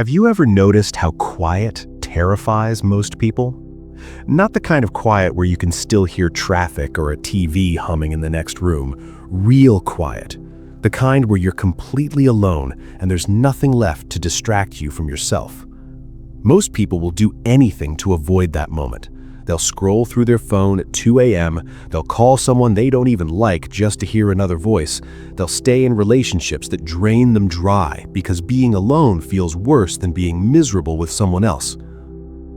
Have you ever noticed how quiet terrifies most people? Not the kind of quiet where you can still hear traffic or a TV humming in the next room. Real quiet. The kind where you're completely alone and there's nothing left to distract you from yourself. Most people will do anything to avoid that moment. They'll scroll through their phone at 2 a.m., they'll call someone they don't even like just to hear another voice, they'll stay in relationships that drain them dry because being alone feels worse than being miserable with someone else.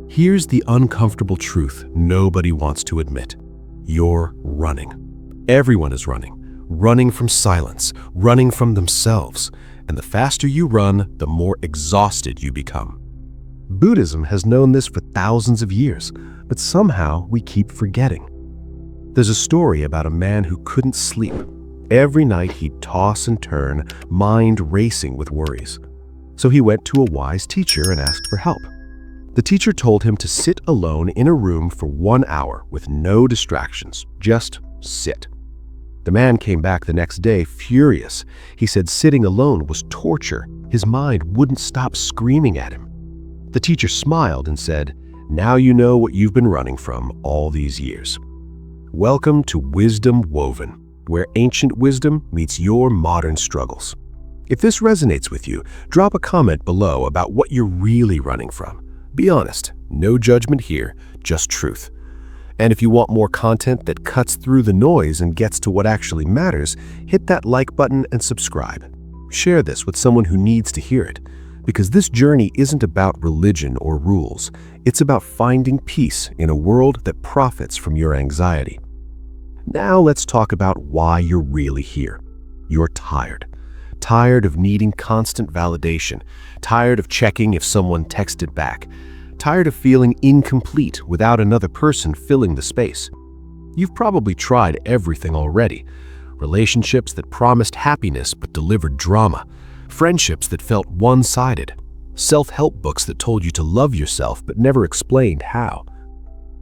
Here's the uncomfortable truth nobody wants to admit. You're running. Everyone is running. Running from silence, running from themselves. And the faster you run, the more exhausted you become. Buddhism has known this for thousands of years, but somehow we keep forgetting. There's a story about a man who couldn't sleep. Every night he'd toss and turn, mind racing with worries. So he went to a wise teacher and asked for help. The teacher told him to sit alone in a room for 1 hour with no distractions, just sit. The man came back the next day furious. He said sitting alone was torture. His mind wouldn't stop screaming at him. The teacher smiled and said, "Now you know what you've been running from all these years. Welcome to Wisdom Woven, where ancient wisdom meets your modern struggles." If this resonates with you, drop a comment below about what you're really running from. Be honest, no judgment here, just truth. And if you want more content that cuts through the noise and gets to what actually matters, hit that like button and subscribe. Share this with someone who needs to hear it. Because this journey isn't about religion or rules. It's about finding peace in a world that profits from your anxiety. Now let's talk about why you're really here. You're tired. Tired of needing constant validation. Tired of checking if someone texted back. Tired of feeling incomplete without another person filling the space. You've probably tried everything already. Relationships that promised happiness but delivered drama. Friendships that felt one-sided, self-help books that told you to love yourself but never explained how.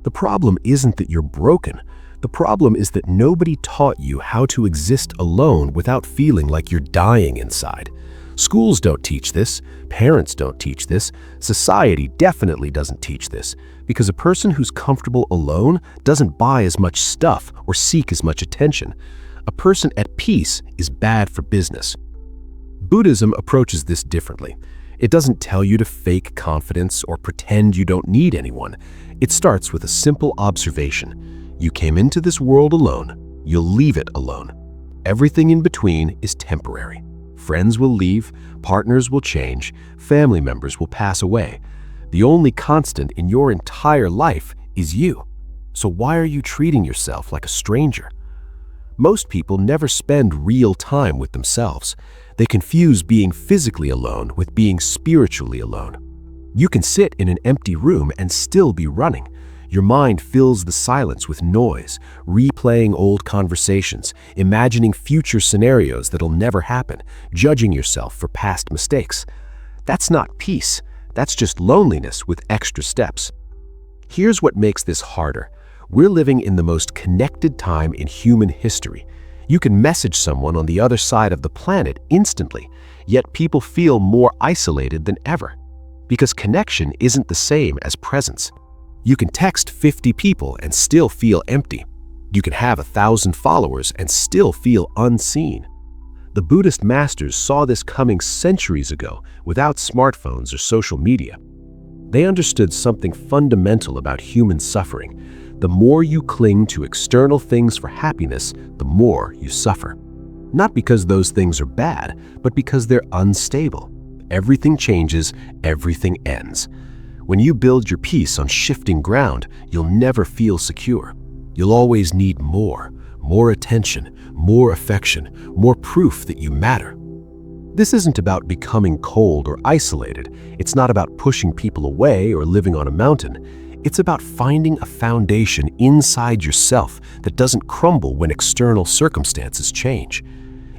The problem isn't that you're broken. The problem is that nobody taught you how to exist alone without feeling like you're dying inside. Schools don't teach this, parents don't teach this, society definitely doesn't teach this, because a person who's comfortable alone doesn't buy as much stuff or seek as much attention. A person at peace is bad for business. Buddhism approaches this differently. It doesn't tell you to fake confidence or pretend you don't need anyone. It starts with a simple observation. You came into this world alone. You'll leave it alone. Everything in between is temporary. Friends will leave, partners will change, family members will pass away. The only constant in your entire life is you. So why are you treating yourself like a stranger? Most people never spend real time with themselves. They confuse being physically alone with being spiritually alone. You can sit in an empty room and still be running. Your mind fills the silence with noise, replaying old conversations, imagining future scenarios that'll never happen, judging yourself for past mistakes. That's not peace. That's just loneliness with extra steps. Here's what makes this harder. We're living in the most connected time in human history. You can message someone on the other side of the planet instantly, yet people feel more isolated than ever. Because connection isn't the same as presence. You can text 50 people and still feel empty. You can have 1,000 followers and still feel unseen. The Buddhist masters saw this coming centuries ago without smartphones or social media. They understood something fundamental about human suffering. The more you cling to external things for happiness, the more you suffer. Not because those things are bad, but because they're unstable. Everything changes, everything ends. When you build your peace on shifting ground, you'll never feel secure. You'll always need more attention, more affection, more proof that you matter. This isn't about becoming cold or isolated. It's not about pushing people away or living on a mountain. It's about finding a foundation inside yourself that doesn't crumble when external circumstances change.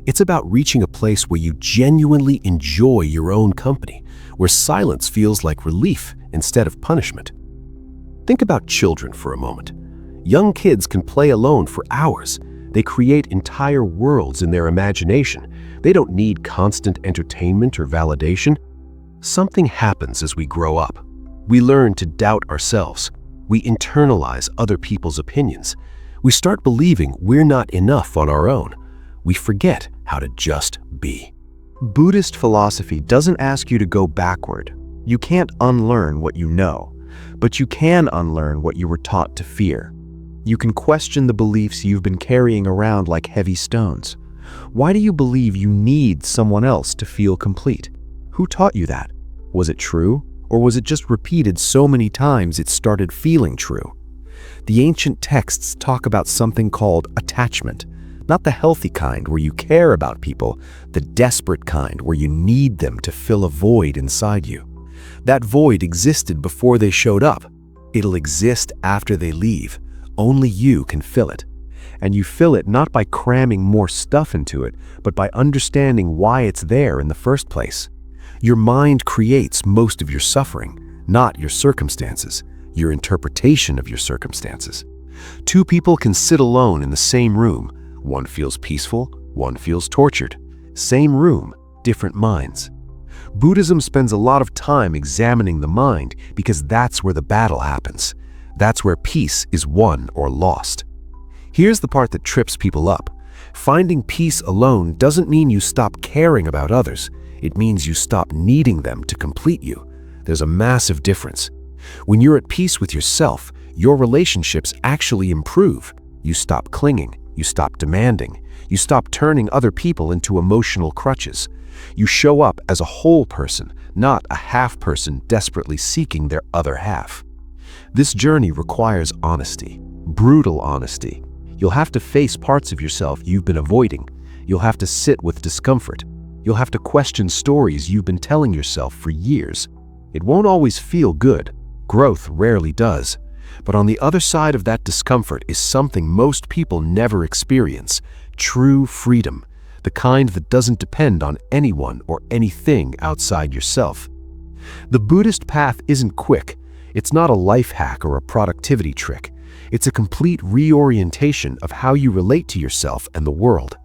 It's about reaching a place where you genuinely enjoy your own company, where silence feels like relief instead of punishment. Think about children for a moment. Young kids can play alone for hours. They create entire worlds in their imagination. They don't need constant entertainment or validation. Something happens as we grow up. We learn to doubt ourselves. We internalize other people's opinions. We start believing we're not enough on our own. We forget how to just be. Buddhist philosophy doesn't ask you to go backward. You can't unlearn what you know, but you can unlearn what you were taught to fear. You can question the beliefs you've been carrying around like heavy stones. Why do you believe you need someone else to feel complete? Who taught you that? Was it true, or was it just repeated so many times it started feeling true? The ancient texts talk about something called attachment, not the healthy kind where you care about people, the desperate kind where you need them to fill a void inside you. That void existed before they showed up. It'll exist after they leave. Only you can fill it. And you fill it not by cramming more stuff into it, but by understanding why it's there in the first place. Your mind creates most of your suffering, not your circumstances, your interpretation of your circumstances. Two people can sit alone in the same room. One feels peaceful, one feels tortured. Same room, different minds. Buddhism spends a lot of time examining the mind because that's where the battle happens. That's where peace is won or lost. Here's the part that trips people up. Finding peace alone doesn't mean you stop caring about others. It means you stop needing them to complete you. There's a massive difference. When you're at peace with yourself, your relationships actually improve. You stop clinging. You stop demanding. You stop turning other people into emotional crutches. You show up as a whole person, not a half person desperately seeking their other half. This journey requires honesty, brutal honesty. You'll have to face parts of yourself you've been avoiding. You'll have to sit with discomfort. You'll have to question stories you've been telling yourself for years. It won't always feel good. Growth rarely does. But on the other side of that discomfort is something most people never experience: true freedom, the kind that doesn't depend on anyone or anything outside yourself. The Buddhist path isn't quick. It's not a life hack or a productivity trick. It's a complete reorientation of how you relate to yourself and the world.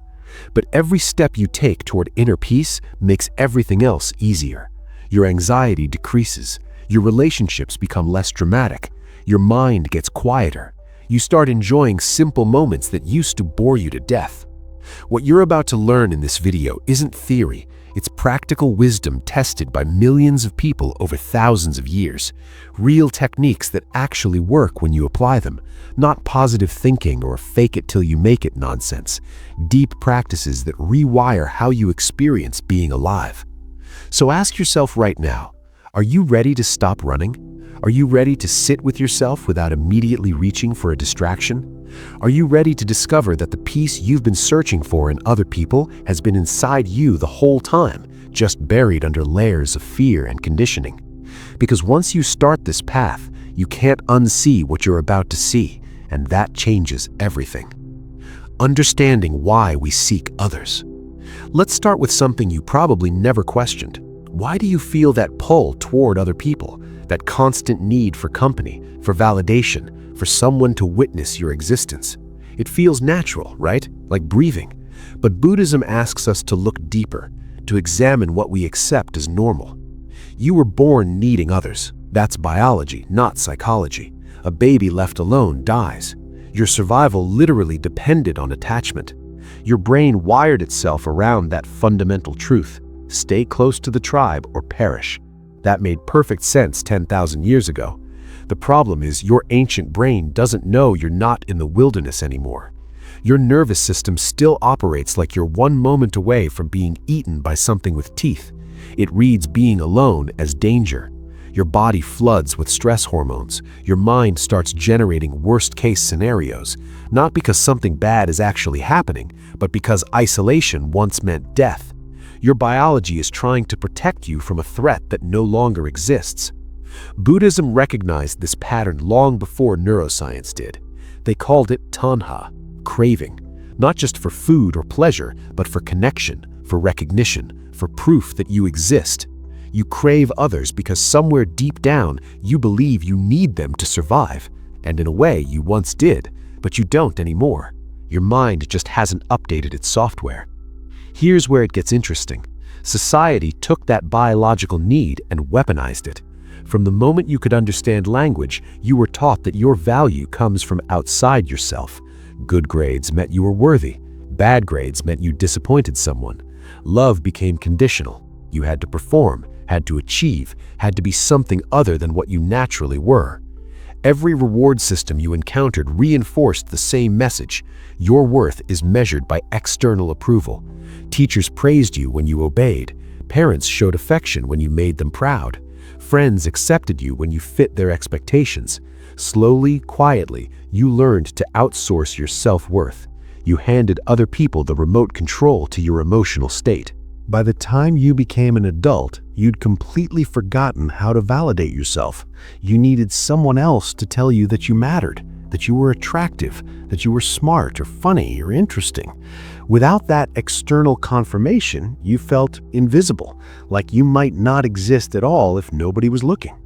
But every step you take toward inner peace makes everything else easier. Your anxiety decreases. Your relationships become less dramatic. Your mind gets quieter. You start enjoying simple moments that used to bore you to death. What you're about to learn in this video isn't theory. It's practical wisdom tested by millions of people over thousands of years. Real techniques that actually work when you apply them. Not positive thinking or fake it till you make it nonsense. Deep practices that rewire how you experience being alive. So ask yourself right now, are you ready to stop running? Are you ready to sit with yourself without immediately reaching for a distraction? Are you ready to discover that the peace you've been searching for in other people has been inside you the whole time, just buried under layers of fear and conditioning? Because once you start this path, you can't unsee what you're about to see, and that changes everything. Understanding why we seek others. Let's start with something you probably never questioned. Why do you feel that pull toward other people? That constant need for company, for validation, for someone to witness your existence? It feels natural, right? Like breathing. But Buddhism asks us to look deeper, to examine what we accept as normal. You were born needing others. That's biology, not psychology. A baby left alone dies. Your survival literally depended on attachment. Your brain wired itself around that fundamental truth: stay close to the tribe or perish. That made perfect sense 10,000 years ago. The problem is your ancient brain doesn't know you're not in the wilderness anymore. Your nervous system still operates like you're one moment away from being eaten by something with teeth. It reads being alone as danger. Your body floods with stress hormones. Your mind starts generating worst-case scenarios, not because something bad is actually happening, but because isolation once meant death. Your biology is trying to protect you from a threat that no longer exists. Buddhism recognized this pattern long before neuroscience did. They called it tanha, craving, not just for food or pleasure, but for connection, for recognition, for proof that you exist. You crave others because somewhere deep down you believe you need them to survive. And in a way you once did, but you don't anymore. Your mind just hasn't updated its software. Here's where it gets interesting. Society took that biological need and weaponized it. From the moment you could understand language, you were taught that your value comes from outside yourself. Good grades meant you were worthy. Bad grades meant you disappointed someone. Love became conditional. You had to perform, had to achieve, had to be something other than what you naturally were. Every reward system you encountered reinforced the same message. Your worth is measured by external approval. Teachers praised you when you obeyed. Parents showed affection when you made them proud. Friends accepted you when you fit their expectations. Slowly, quietly, you learned to outsource your self-worth. You handed other people the remote control to your emotional state. By the time you became an adult, you'd completely forgotten how to validate yourself. You needed someone else to tell you that you mattered, that you were attractive, that you were smart or funny or interesting. Without that external confirmation, you felt invisible, like you might not exist at all if nobody was looking.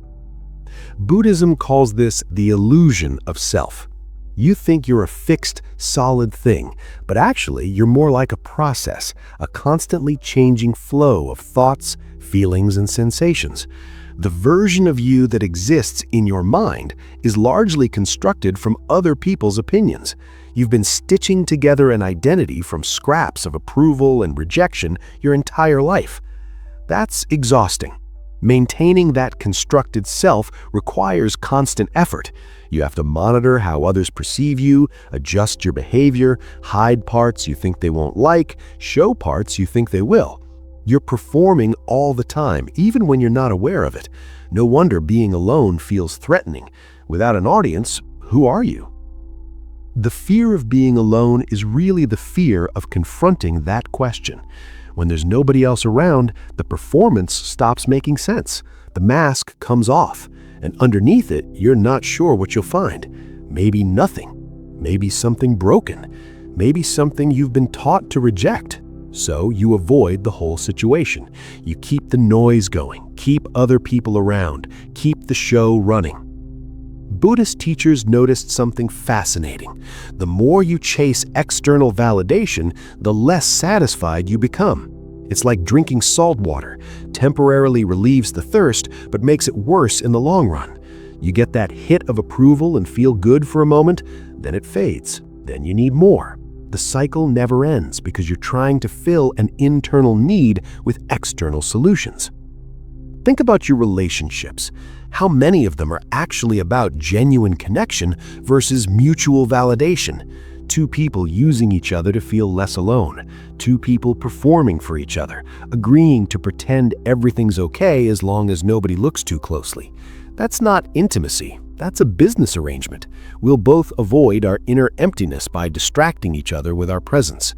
Buddhism calls this the illusion of self. You think you're a fixed, solid thing, but actually you're more like a process, a constantly changing flow of thoughts, feelings, and sensations. The version of you that exists in your mind is largely constructed from other people's opinions. You've been stitching together an identity from scraps of approval and rejection your entire life. That's exhausting. Maintaining that constructed self requires constant effort. You have to monitor how others perceive you, adjust your behavior, hide parts you think they won't like, show parts you think they will. You're performing all the time, even when you're not aware of it. No wonder being alone feels threatening. Without an audience, who are you? The fear of being alone is really the fear of confronting that question. When there's nobody else around, the performance stops making sense. The mask comes off, and underneath it, you're not sure what you'll find. Maybe nothing. Maybe something broken. Maybe something you've been taught to reject. So you avoid the whole situation. You keep the noise going, keep other people around, keep the show running. Buddhist teachers noticed something fascinating. The more you chase external validation, the less satisfied you become. It's like drinking salt water. Temporarily relieves the thirst, but makes it worse in the long run. You get that hit of approval and feel good for a moment, then it fades. Then you need more. The cycle never ends because you're trying to fill an internal need with external solutions. Think about your relationships. How many of them are actually about genuine connection versus mutual validation? Two people using each other to feel less alone. Two people performing for each other, agreeing to pretend everything's okay as long as nobody looks too closely. That's not intimacy. That's a business arrangement. We'll both avoid our inner emptiness by distracting each other with our presence.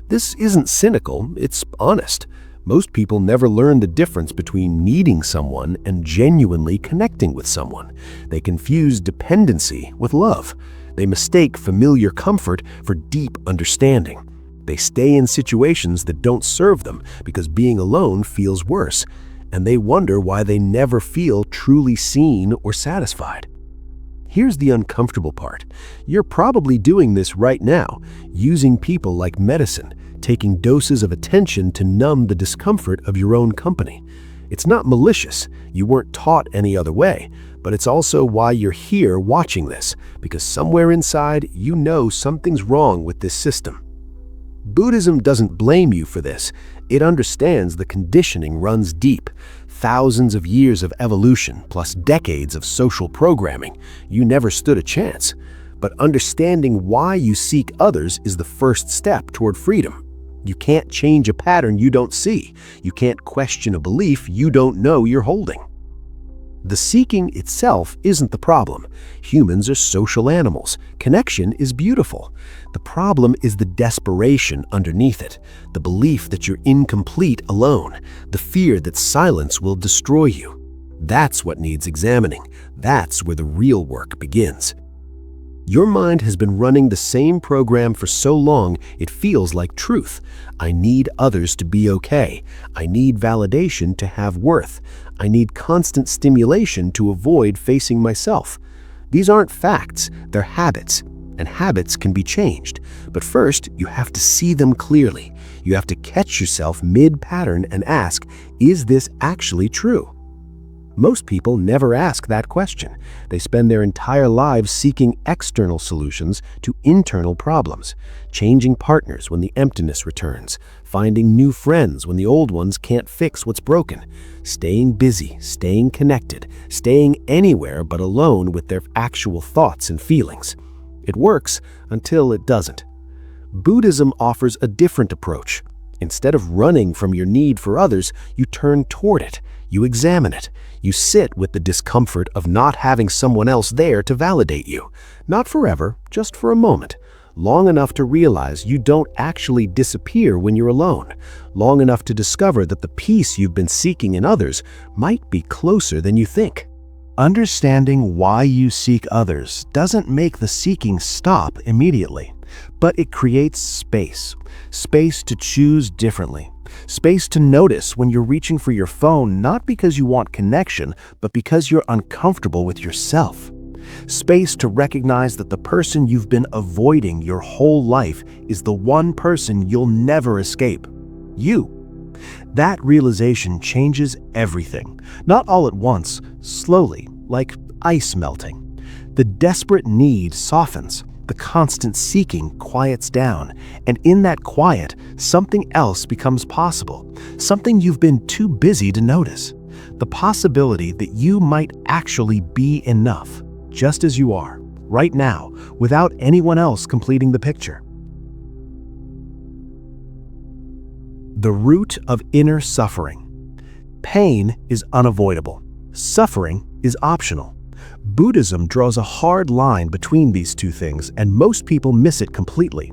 This isn't cynical, it's honest. Most people never learn the difference between needing someone and genuinely connecting with someone. They confuse dependency with love. They mistake familiar comfort for deep understanding. They stay in situations that don't serve them because being alone feels worse, and they wonder why they never feel truly seen or satisfied. Here's the uncomfortable part. You're probably doing this right now, using people like medicine, taking doses of attention to numb the discomfort of your own company. It's not malicious. You weren't taught any other way, but it's also why you're here watching this, because somewhere inside you know something's wrong with this system. Buddhism doesn't blame you for this. It understands the conditioning runs deep. Thousands of years of evolution plus decades of social programming. You never stood a chance. But understanding why you seek others is the first step toward freedom. You can't change a pattern you don't see. You can't question a belief you don't know you're holding. The seeking itself isn't the problem. Humans are social animals. Connection is beautiful. The problem is the desperation underneath it, the belief that you're incomplete alone, the fear that silence will destroy you. That's what needs examining. That's where the real work begins. Your mind has been running the same program for so long it feels like truth. I need others to be okay. I need validation to have worth. I need constant stimulation to avoid facing myself. These aren't facts, they're habits. and habits can be changed. But first, you have to see them clearly. You have to catch yourself mid-pattern and ask, is this actually true? Most people never ask that question. They spend their entire lives seeking external solutions to internal problems, changing partners when the emptiness returns, finding new friends when the old ones can't fix what's broken, staying busy, staying connected, staying anywhere but alone with their actual thoughts and feelings. It works until it doesn't. Buddhism offers a different approach. Instead of running from your need for others, you turn toward it. You examine it. You sit with the discomfort of not having someone else there to validate you. Not forever, just for a moment. Long enough to realize you don't actually disappear when you're alone. Long enough to discover that the peace you've been seeking in others might be closer than you think. Understanding why you seek others doesn't make the seeking stop immediately, but it creates space. Space to choose differently. Space to notice when you're reaching for your phone not because you want connection, but because you're uncomfortable with yourself. Space to recognize that the person you've been avoiding your whole life is the one person you'll never escape. You. That realization changes everything. Not all at once, slowly, like ice melting. The desperate need softens. The constant seeking quiets down, and in that quiet, something else becomes possible, something you've been too busy to notice. The possibility that you might actually be enough, just as you are, right now, without anyone else completing the picture. The root of inner suffering. Pain is unavoidable. Suffering is optional. Buddhism draws a hard line between these two things, and most people miss it completely.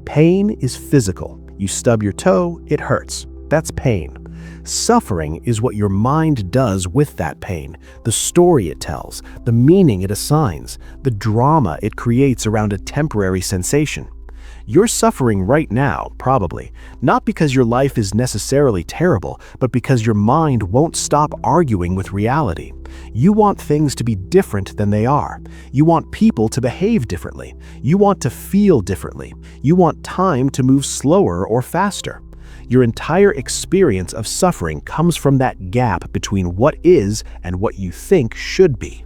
Pain is physical. You stub your toe, it hurts. That's pain. Suffering is what your mind does with that pain, the story it tells, the meaning it assigns, the drama it creates around a temporary sensation. You're suffering right now, probably, not because your life is necessarily terrible, but because your mind won't stop arguing with reality. You want things to be different than they are. You want people to behave differently. You want to feel differently. You want time to move slower or faster. Your entire experience of suffering comes from that gap between what is and what you think should be.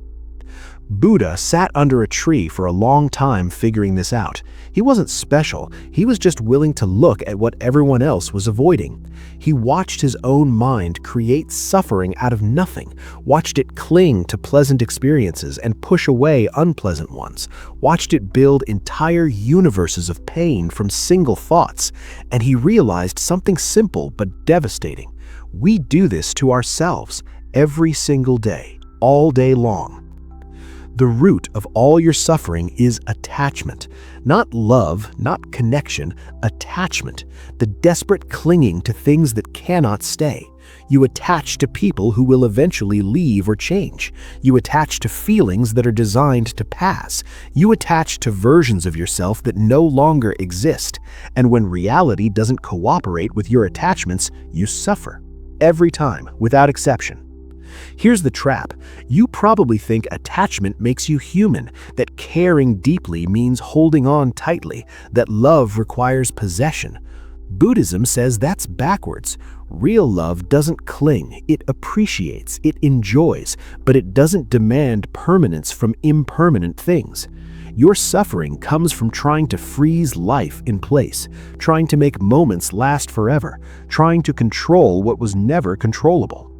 Buddha sat under a tree for a long time figuring this out. He wasn't special, he was just willing to look at what everyone else was avoiding. He watched his own mind create suffering out of nothing, watched it cling to pleasant experiences and push away unpleasant ones, watched it build entire universes of pain from single thoughts, and he realized something simple but devastating. We do this to ourselves every single day, all day long. The root of all your suffering is attachment. Not love, not connection, attachment. The desperate clinging to things that cannot stay. You attach to people who will eventually leave or change. You attach to feelings that are designed to pass. You attach to versions of yourself that no longer exist. And when reality doesn't cooperate with your attachments, you suffer. Every time, without exception. Here's the trap. You probably think attachment makes you human, that caring deeply means holding on tightly, that love requires possession. Buddhism says that's backwards. Real love doesn't cling, it appreciates, it enjoys, but it doesn't demand permanence from impermanent things. Your suffering comes from trying to freeze life in place, trying to make moments last forever, trying to control what was never controllable.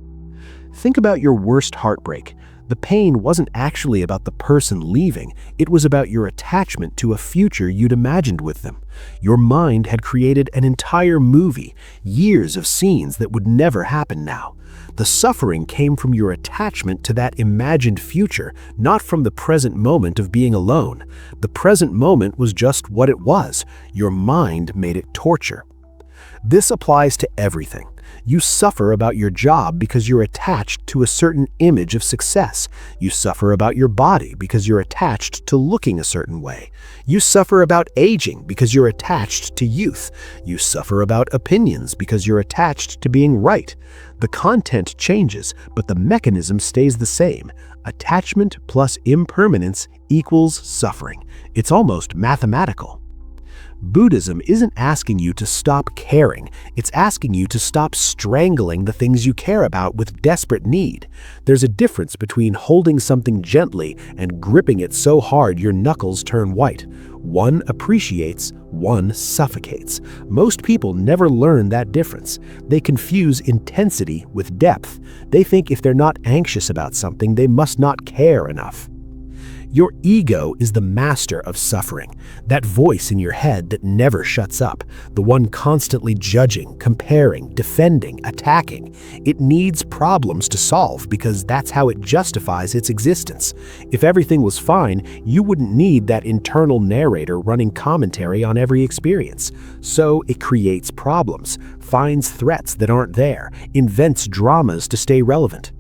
Think about your worst heartbreak. The pain wasn't actually about the person leaving, it was about your attachment to a future you'd imagined with them. Your mind had created an entire movie, years of scenes that would never happen now. The suffering came from your attachment to that imagined future, not from the present moment of being alone. The present moment was just what it was. Your mind made it torture. This applies to everything. You suffer about your job because you're attached to a certain image of success. You suffer about your body because you're attached to looking a certain way. You suffer about aging because you're attached to youth. You suffer about opinions because you're attached to being right. The content changes, but the mechanism stays the same. Attachment plus impermanence equals suffering. It's almost mathematical. Buddhism isn't asking you to stop caring. It's asking you to stop strangling the things you care about with desperate need. There's a difference between holding something gently and gripping it so hard your knuckles turn white. One appreciates, one suffocates. Most people never learn that difference. They confuse intensity with depth. They think if they're not anxious about something, they must not care enough. Your ego is the master of suffering, that voice in your head that never shuts up, the one constantly judging, comparing, defending, attacking. It needs problems to solve because that's how it justifies its existence. If everything was fine, you wouldn't need that internal narrator running commentary on every experience. So it creates problems, finds threats that aren't there, invents dramas to stay relevant.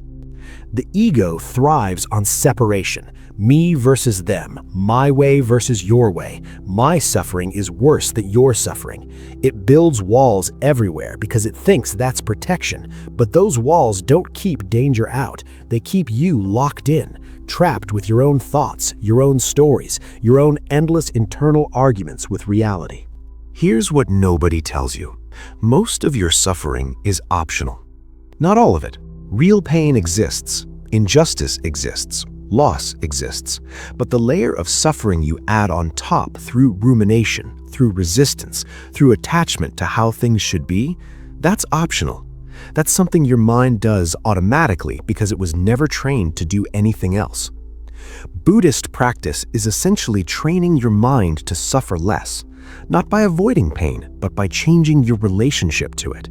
The ego thrives on separation. Me versus them, my way versus your way. My suffering is worse than your suffering. It builds walls everywhere because it thinks that's protection, but those walls don't keep danger out. They keep you locked in, trapped with your own thoughts, your own stories, your own endless internal arguments with reality. Here's what nobody tells you. Most of your suffering is optional. Not all of it. Real pain exists. Injustice exists. Loss exists, but the layer of suffering you add on top through rumination, through resistance, through attachment to how things should be, that's optional. That's something your mind does automatically because it was never trained to do anything else. Buddhist practice is essentially training your mind to suffer less, not by avoiding pain, but by changing your relationship to it.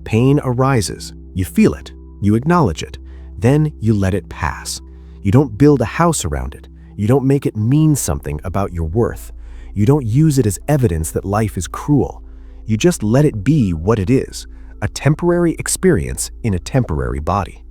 Pain arises, you feel it, you acknowledge it, then you let it pass. You don't build a house around it. You don't make it mean something about your worth. You don't use it as evidence that life is cruel. You just let it be what it is, a temporary experience in a temporary body.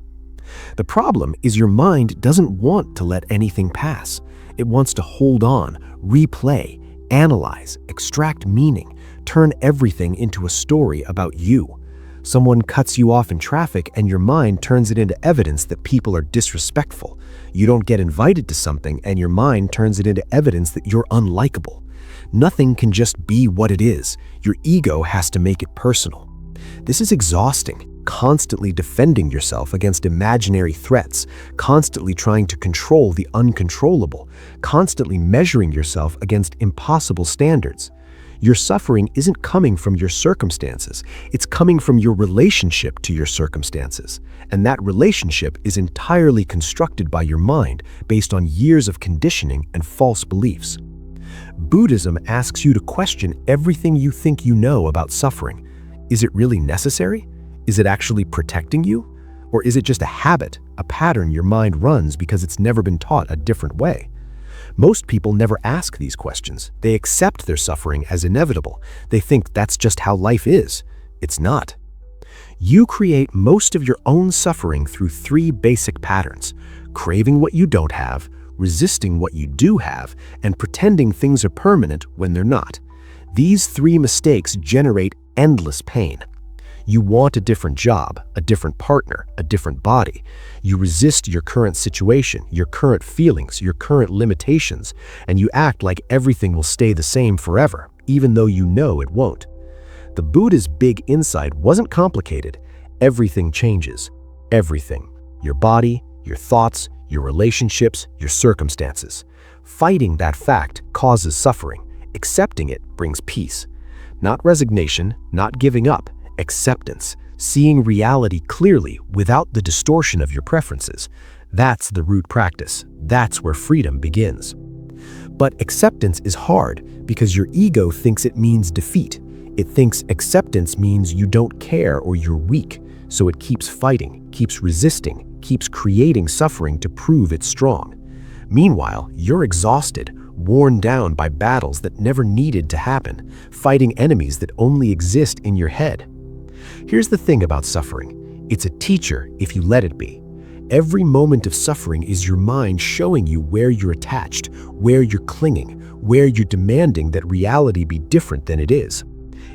The problem is your mind doesn't want to let anything pass. It wants to hold on, replay, analyze, extract meaning, turn everything into a story about you. Someone cuts you off in traffic and your mind turns it into evidence that people are disrespectful. You don't get invited to something and your mind turns it into evidence that you're unlikable. Nothing can just be what it is. Your ego has to make it personal. This is exhausting, constantly defending yourself against imaginary threats, constantly trying to control the uncontrollable, constantly measuring yourself against impossible standards. Your suffering isn't coming from your circumstances, it's coming from your relationship to your circumstances. And that relationship is entirely constructed by your mind based on years of conditioning and false beliefs. Buddhism asks you to question everything you think you know about suffering. Is it really necessary? Is it actually protecting you? Or is it just a habit, a pattern your mind runs because it's never been taught a different way? Most people never ask these questions. They accept their suffering as inevitable. They think that's just how life is. It's not. You create most of your own suffering through three basic patterns: craving what you don't have, resisting what you do have, and pretending things are permanent when they're not. These three mistakes generate endless pain. You want a different job, a different partner, a different body. You resist your current situation, your current feelings, your current limitations, and you act like everything will stay the same forever, even though you know it won't. The Buddha's big insight wasn't complicated. Everything changes. Everything. Your body, your thoughts, your relationships, your circumstances. Fighting that fact causes suffering. Accepting it brings peace. Not resignation, not giving up. Acceptance, seeing reality clearly without the distortion of your preferences. That's the root practice. That's where freedom begins. But acceptance is hard because your ego thinks it means defeat. It thinks acceptance means you don't care or you're weak, so it keeps fighting, keeps resisting, keeps creating suffering to prove it's strong. Meanwhile, you're exhausted, worn down by battles that never needed to happen, fighting enemies that only exist in your head. Here's the thing about suffering. It's a teacher if you let it be. Every moment of suffering is your mind showing you where you're attached, where you're clinging, where you're demanding that reality be different than it is.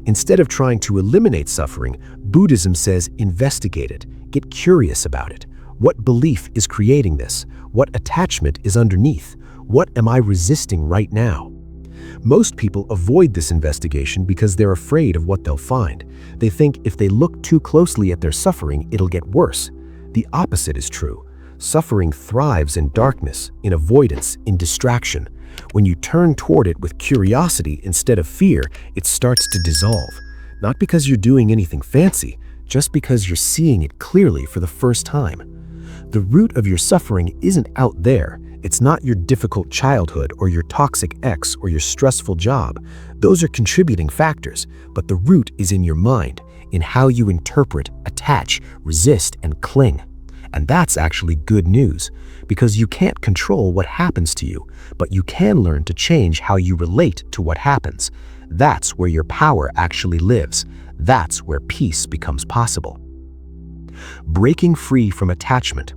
Instead of trying to eliminate suffering, Buddhism says investigate it, get curious about it. What belief is creating this? What attachment is underneath? What am I resisting right now? Most people avoid this investigation because they're afraid of what they'll find. They think if they look too closely at their suffering, it'll get worse. The opposite is true. Suffering thrives in darkness, in avoidance, in distraction. When you turn toward it with curiosity instead of fear, it starts to dissolve. Not because you're doing anything fancy, just because you're seeing it clearly for the first time. The root of your suffering isn't out there. It's not your difficult childhood or your toxic ex or your stressful job. Those are contributing factors, but the root is in your mind, in how you interpret, attach, resist, and cling. And that's actually good news, because you can't control what happens to you, but you can learn to change how you relate to what happens. That's where your power actually lives. That's where peace becomes possible. Breaking free from attachment.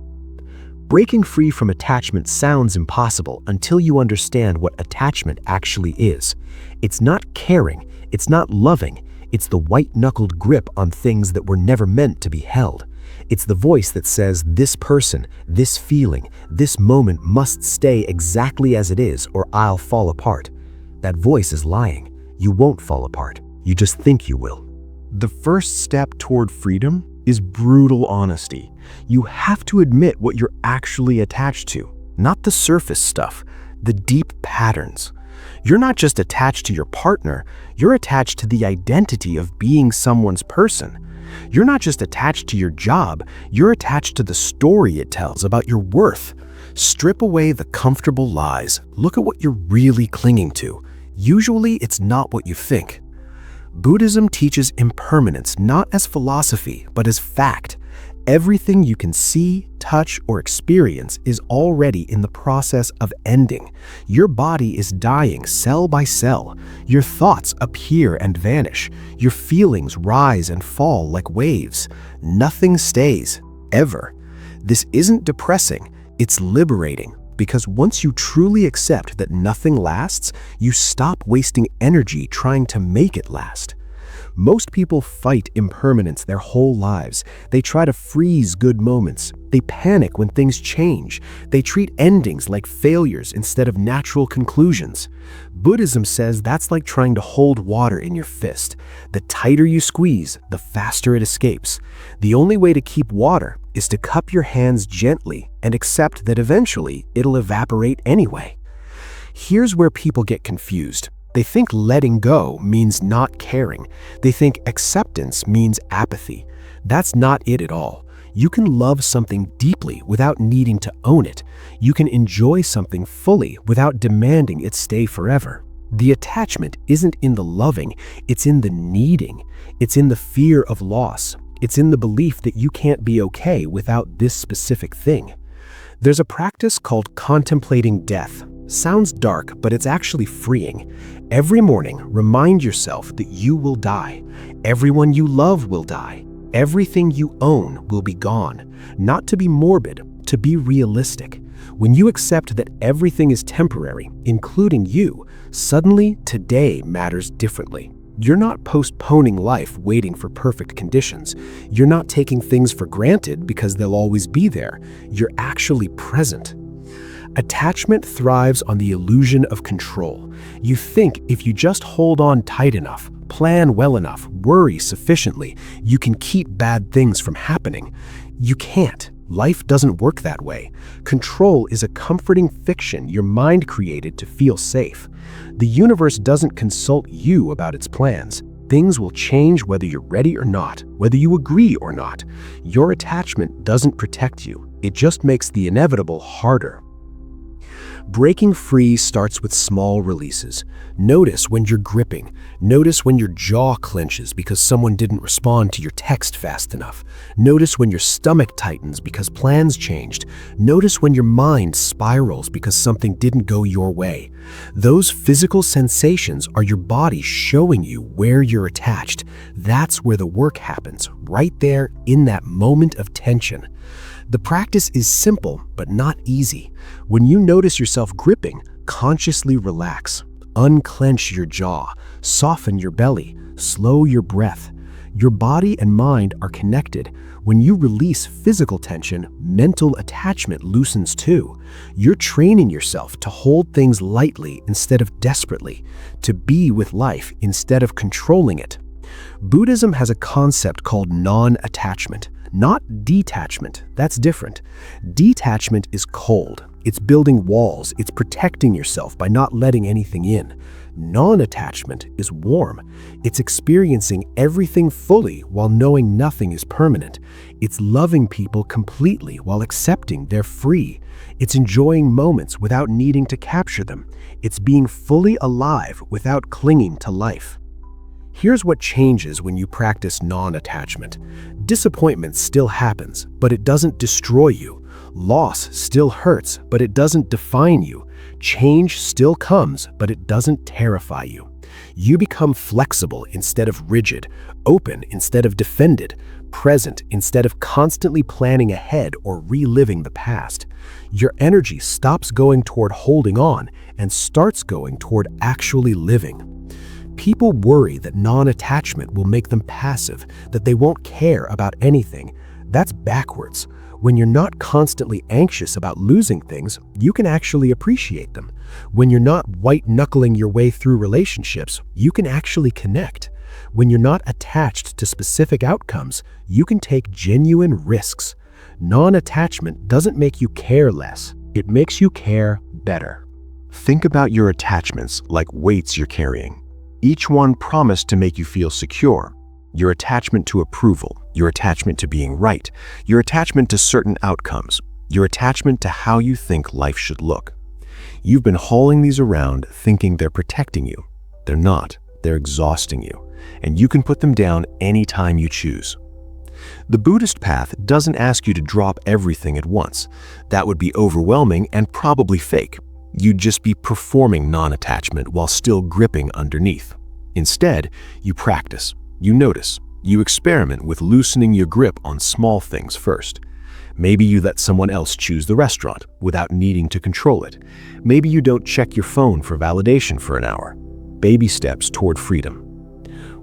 Breaking free from attachment sounds impossible until you understand what attachment actually is. It's not caring, it's not loving, it's the white-knuckled grip on things that were never meant to be held. It's the voice that says, this person, this feeling, this moment must stay exactly as it is or I'll fall apart. That voice is lying. You won't fall apart. You just think you will. The first step toward freedom is brutal honesty. You have to admit what you're actually attached to, not the surface stuff, the deep patterns. You're not just attached to your partner, you're attached to the identity of being someone's person. You're not just attached to your job, you're attached to the story it tells about your worth. Strip away the comfortable lies. Look at what you're really clinging to. Usually, it's not what you think. Buddhism teaches impermanence not as philosophy, but as fact. Everything you can see, touch, or experience is already in the process of ending. Your body is dying cell by cell. Your thoughts appear and vanish. Your feelings rise and fall like waves. Nothing stays, ever. This isn't depressing, it's liberating. Because once you truly accept that nothing lasts, you stop wasting energy trying to make it last. Most people fight impermanence their whole lives. They try to freeze good moments. They panic when things change. They treat endings like failures instead of natural conclusions. Buddhism says that's like trying to hold water in your fist. The tighter you squeeze, the faster it escapes. The only way to keep water is to cup your hands gently and accept that eventually it'll evaporate anyway. Here's where people get confused. They think letting go means not caring. They think acceptance means apathy. That's not it at all. You can love something deeply without needing to own it. You can enjoy something fully without demanding it stay forever. The attachment isn't in the loving, it's in the needing. It's in the fear of loss. It's in the belief that you can't be okay without this specific thing. There's a practice called contemplating death. Sounds dark, but it's actually freeing. Every morning, remind yourself that you will die. Everyone you love will die. Everything you own will be gone. Not to be morbid, to be realistic. When you accept that everything is temporary, including you, suddenly today matters differently. You're not postponing life waiting for perfect conditions. You're not taking things for granted because they'll always be there. You're actually present. Attachment thrives on the illusion of control. You think if you just hold on tight enough, plan well enough, worry sufficiently, you can keep bad things from happening. You can't. Life doesn't work that way. Control is a comforting fiction your mind created to feel safe. The universe doesn't consult you about its plans. Things will change whether you're ready or not, whether you agree or not. Your attachment doesn't protect you. It just makes the inevitable harder. Breaking free starts with small releases. Notice when you're gripping. Notice when your jaw clenches because someone didn't respond to your text fast enough. Notice when your stomach tightens because plans changed. Notice when your mind spirals because something didn't go your way. Those physical sensations are your body showing you where you're attached. That's where the work happens, right there in that moment of tension. The practice is simple, but not easy. When you notice yourself gripping, consciously relax. Unclench your jaw, soften your belly, slow your breath. Your body and mind are connected. When you release physical tension, mental attachment loosens too. You're training yourself to hold things lightly instead of desperately, to be with life instead of controlling it. Buddhism has a concept called non-attachment. Not detachment, that's different. Detachment is cold. It's building walls. It's protecting yourself by not letting anything in. Non-attachment is warm. It's experiencing everything fully while knowing nothing is permanent. It's loving people completely while accepting they're free. It's enjoying moments without needing to capture them. It's being fully alive without clinging to life. Here's what changes when you practice non-attachment. Disappointment still happens, but it doesn't destroy you. Loss still hurts, but it doesn't define you. Change still comes, but it doesn't terrify you. You become flexible instead of rigid, open instead of defended, present instead of constantly planning ahead or reliving the past. Your energy stops going toward holding on and starts going toward actually living. People worry that non-attachment will make them passive, that they won't care about anything. That's backwards. When you're not constantly anxious about losing things, you can actually appreciate them. When you're not white-knuckling your way through relationships, you can actually connect. When you're not attached to specific outcomes, you can take genuine risks. Non-attachment doesn't make you care less. It makes you care better. Think about your attachments like weights you're carrying. Each one promised to make you feel secure. Your attachment to approval, your attachment to being right, your attachment to certain outcomes, your attachment to how you think life should look. You've been hauling these around thinking they're protecting you. They're not. They're exhausting you. And you can put them down anytime you choose. The Buddhist path doesn't ask you to drop everything at once. That would be overwhelming and probably fake. You'd just be performing non-attachment while still gripping underneath. Instead, you practice, you notice, you experiment with loosening your grip on small things first. Maybe you let someone else choose the restaurant without needing to control it. Maybe you don't check your phone for validation for an hour. Baby steps toward freedom.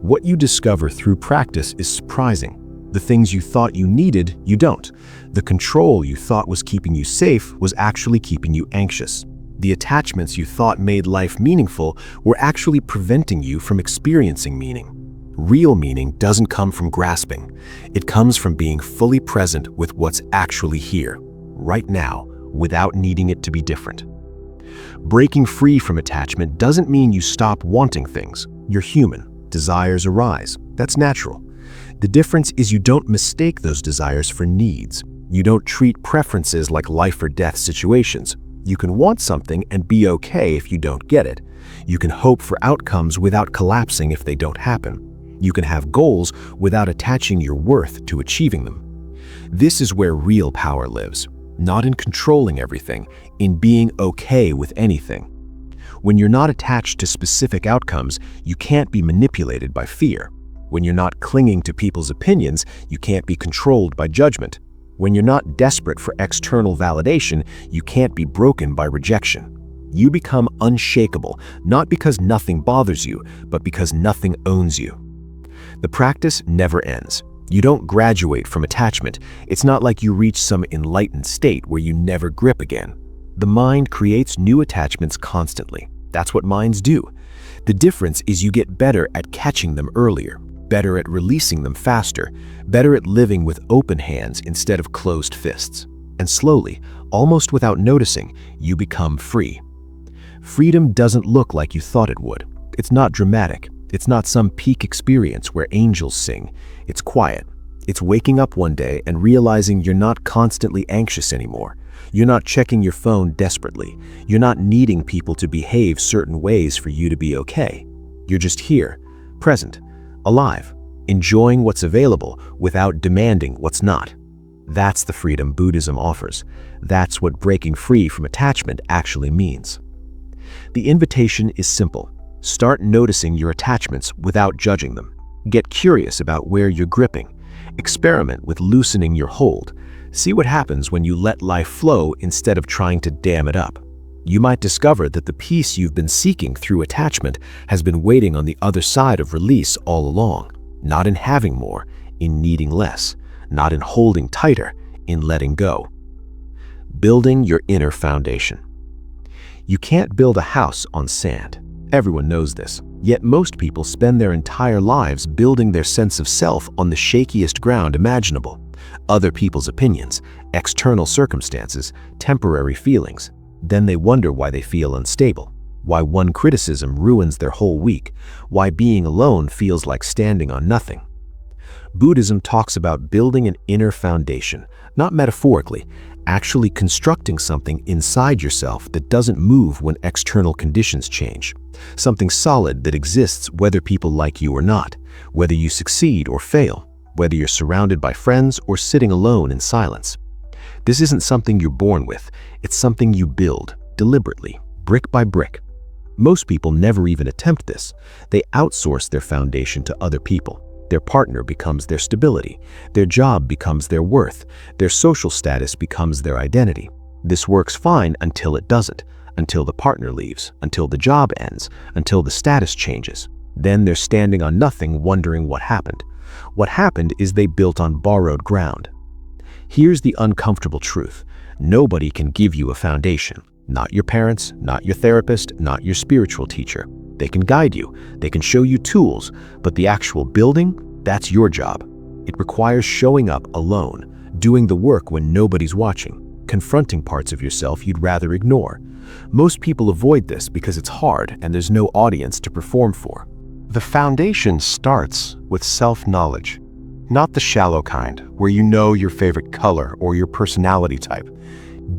What you discover through practice is surprising. The things you thought you needed, you don't. The control you thought was keeping you safe was actually keeping you anxious. The attachments you thought made life meaningful were actually preventing you from experiencing meaning. Real meaning doesn't come from grasping. It comes from being fully present with what's actually here, right now, without needing it to be different. Breaking free from attachment doesn't mean you stop wanting things. You're human. Desires arise. That's natural. The difference is you don't mistake those desires for needs. You don't treat preferences like life or death situations. You can want something and be okay if you don't get it. You can hope for outcomes without collapsing if they don't happen. You can have goals without attaching your worth to achieving them. This is where real power lives, not in controlling everything, in being okay with anything. When you're not attached to specific outcomes, you can't be manipulated by fear. When you're not clinging to people's opinions, you can't be controlled by judgment. When you're not desperate for external validation, you can't be broken by rejection. You become unshakable, not because nothing bothers you, but because nothing owns you. The practice never ends. You don't graduate from attachment. It's not like you reach some enlightened state where you never grip again. The mind creates new attachments constantly. That's what minds do. The difference is you get better at catching them earlier, better at releasing them faster, better at living with open hands instead of closed fists. And slowly, almost without noticing, you become free. Freedom doesn't look like you thought it would. It's not dramatic. It's not some peak experience where angels sing. It's quiet. It's waking up one day and realizing you're not constantly anxious anymore. You're not checking your phone desperately. You're not needing people to behave certain ways for you to be okay. You're just here, present, alive, enjoying what's available without demanding what's not. That's the freedom Buddhism offers. That's what breaking free from attachment actually means. The invitation is simple. Start noticing your attachments without judging them. Get curious about where you're gripping. Experiment with loosening your hold. See what happens when you let life flow instead of trying to dam it up. You might discover that the peace you've been seeking through attachment has been waiting on the other side of release all along. Not in having more, in needing less. Not in holding tighter, in letting go. Building your inner foundation. You can't build a house on sand. Everyone knows this. Yet most people spend their entire lives building their sense of self on the shakiest ground imaginable. Other people's opinions, external circumstances, temporary feelings. Then they wonder why they feel unstable, why one criticism ruins their whole week, why being alone feels like standing on nothing. Buddhism talks about building an inner foundation, not metaphorically, actually constructing something inside yourself that doesn't move when external conditions change. Something solid that exists whether people like you or not, whether you succeed or fail, whether you're surrounded by friends or sitting alone in silence. This isn't something you're born with, it's something you build, deliberately, brick by brick. Most people never even attempt this. They outsource their foundation to other people. Their partner becomes their stability. Their job becomes their worth. Their social status becomes their identity. This works fine until it doesn't, until the partner leaves, until the job ends, until the status changes. Then they're standing on nothing wondering what happened. What happened is they built on borrowed ground. Here's the uncomfortable truth. Nobody can give you a foundation. Not your parents, not your therapist, not your spiritual teacher. They can guide you, they can show you tools, but the actual building, that's your job. It requires showing up alone, doing the work when nobody's watching, confronting parts of yourself you'd rather ignore. Most people avoid this because it's hard and there's no audience to perform for. The foundation starts with self-knowledge, not the shallow kind, where you know your favorite color or your personality type.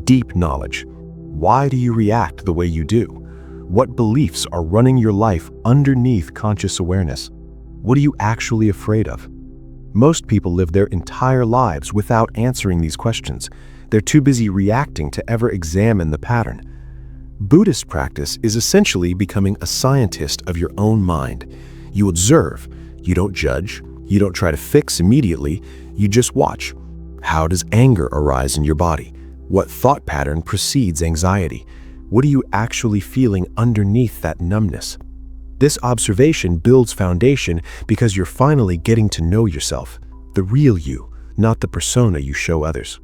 Deep knowledge. Why do you react the way you do? What beliefs are running your life underneath conscious awareness? What are you actually afraid of? Most people live their entire lives without answering these questions. They're too busy reacting to ever examine the pattern. Buddhist practice is essentially becoming a scientist of your own mind. You observe, you don't judge, you don't try to fix immediately, you just watch. How does anger arise in your body? What thought pattern precedes anxiety? What are you actually feeling underneath that numbness? This observation builds foundation because you're finally getting to know yourself, the real you, not the persona you show others.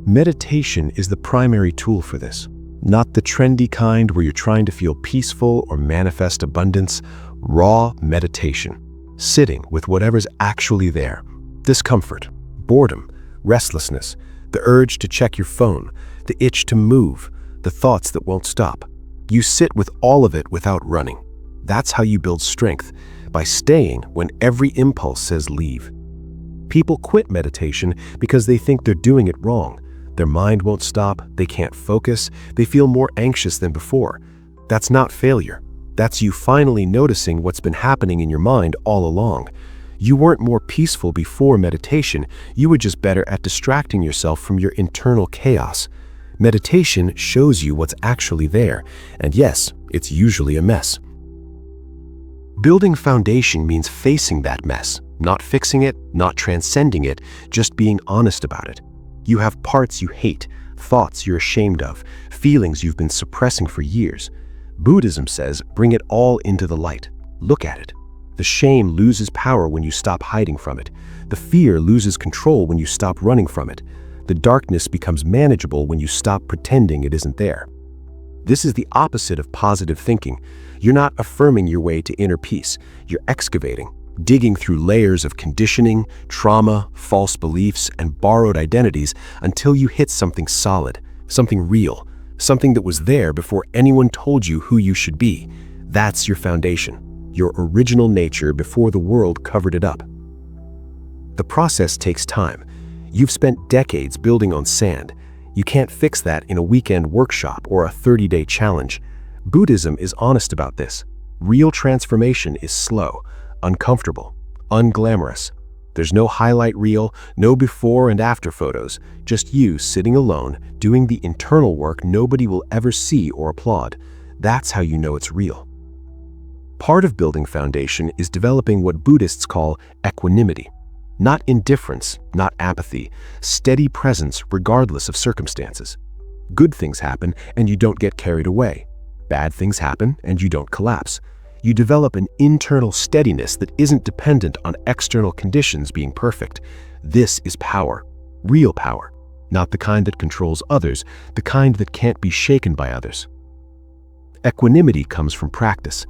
Meditation is the primary tool for this, not the trendy kind where you're trying to feel peaceful or manifest abundance. Raw meditation, sitting with whatever's actually there. Discomfort, boredom, restlessness, the urge to check your phone, the itch to move, the thoughts that won't stop. You sit with all of it without running. That's how you build strength, by staying when every impulse says leave. People quit meditation because they think they're doing it wrong. Their mind won't stop, they can't focus, they feel more anxious than before. That's not failure. That's you finally noticing what's been happening in your mind all along. You weren't more peaceful before meditation, you were just better at distracting yourself from your internal chaos. Meditation shows you what's actually there, and yes, it's usually a mess. Building foundation means facing that mess, not fixing it, not transcending it, just being honest about it. You have parts you hate, thoughts you're ashamed of, feelings you've been suppressing for years. Buddhism says, bring it all into the light. Look at it. The shame loses power when you stop hiding from it. The fear loses control when you stop running from it. The darkness becomes manageable when you stop pretending it isn't there. This is the opposite of positive thinking. You're not affirming your way to inner peace. You're excavating, digging through layers of conditioning, trauma, false beliefs, and borrowed identities until you hit something solid, something real, something that was there before anyone told you who you should be. That's your foundation, your original nature before the world covered it up. The process takes time. You've spent decades building on sand. You can't fix that in a weekend workshop or a 30-day challenge. Buddhism is honest about this. Real transformation is slow, uncomfortable, unglamorous. There's no highlight reel, no before and after photos, just you sitting alone, doing the internal work nobody will ever see or applaud. That's how you know it's real. Part of building foundation is developing what Buddhists call equanimity. Not indifference, not apathy, steady presence regardless of circumstances. Good things happen and you don't get carried away. Bad things happen and you don't collapse. You develop an internal steadiness that isn't dependent on external conditions being perfect. This is power, real power, not the kind that controls others, the kind that can't be shaken by others. Equanimity comes from practice.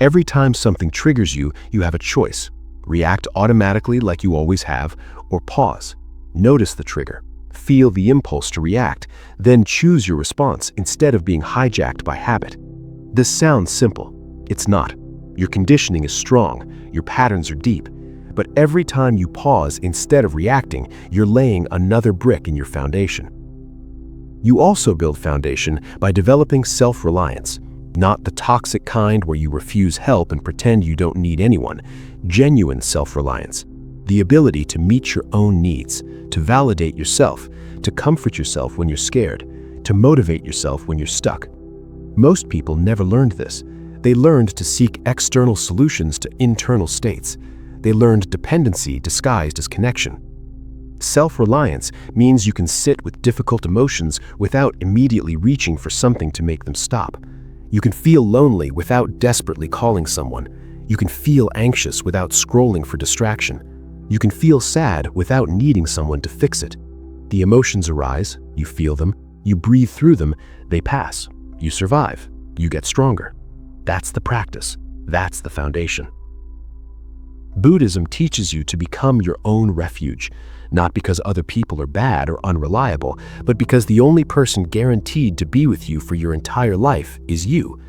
Every time something triggers you, you have a choice. React automatically like you always have, or pause. Notice the trigger. Feel the impulse to react, then choose your response instead of being hijacked by habit. This sounds simple. It's not. Your conditioning is strong, your patterns are deep. But every time you pause instead of reacting, you're laying another brick in your foundation. You also build foundation by developing self-reliance. Not the toxic kind where you refuse help and pretend you don't need anyone. Genuine self-reliance. The ability to meet your own needs, to validate yourself, to comfort yourself when you're scared, to motivate yourself when you're stuck. Most people never learned this. They learned to seek external solutions to internal states. They learned dependency disguised as connection. Self-reliance means you can sit with difficult emotions without immediately reaching for something to make them stop. You can feel lonely without desperately calling someone. You can feel anxious without scrolling for distraction. You can feel sad without needing someone to fix it. The emotions arise, you feel them, you breathe through them, they pass. You survive, you get stronger. That's the practice. That's the foundation. Buddhism teaches you to become your own refuge, not because other people are bad or unreliable, but because the only person guaranteed to be with you for your entire life is you.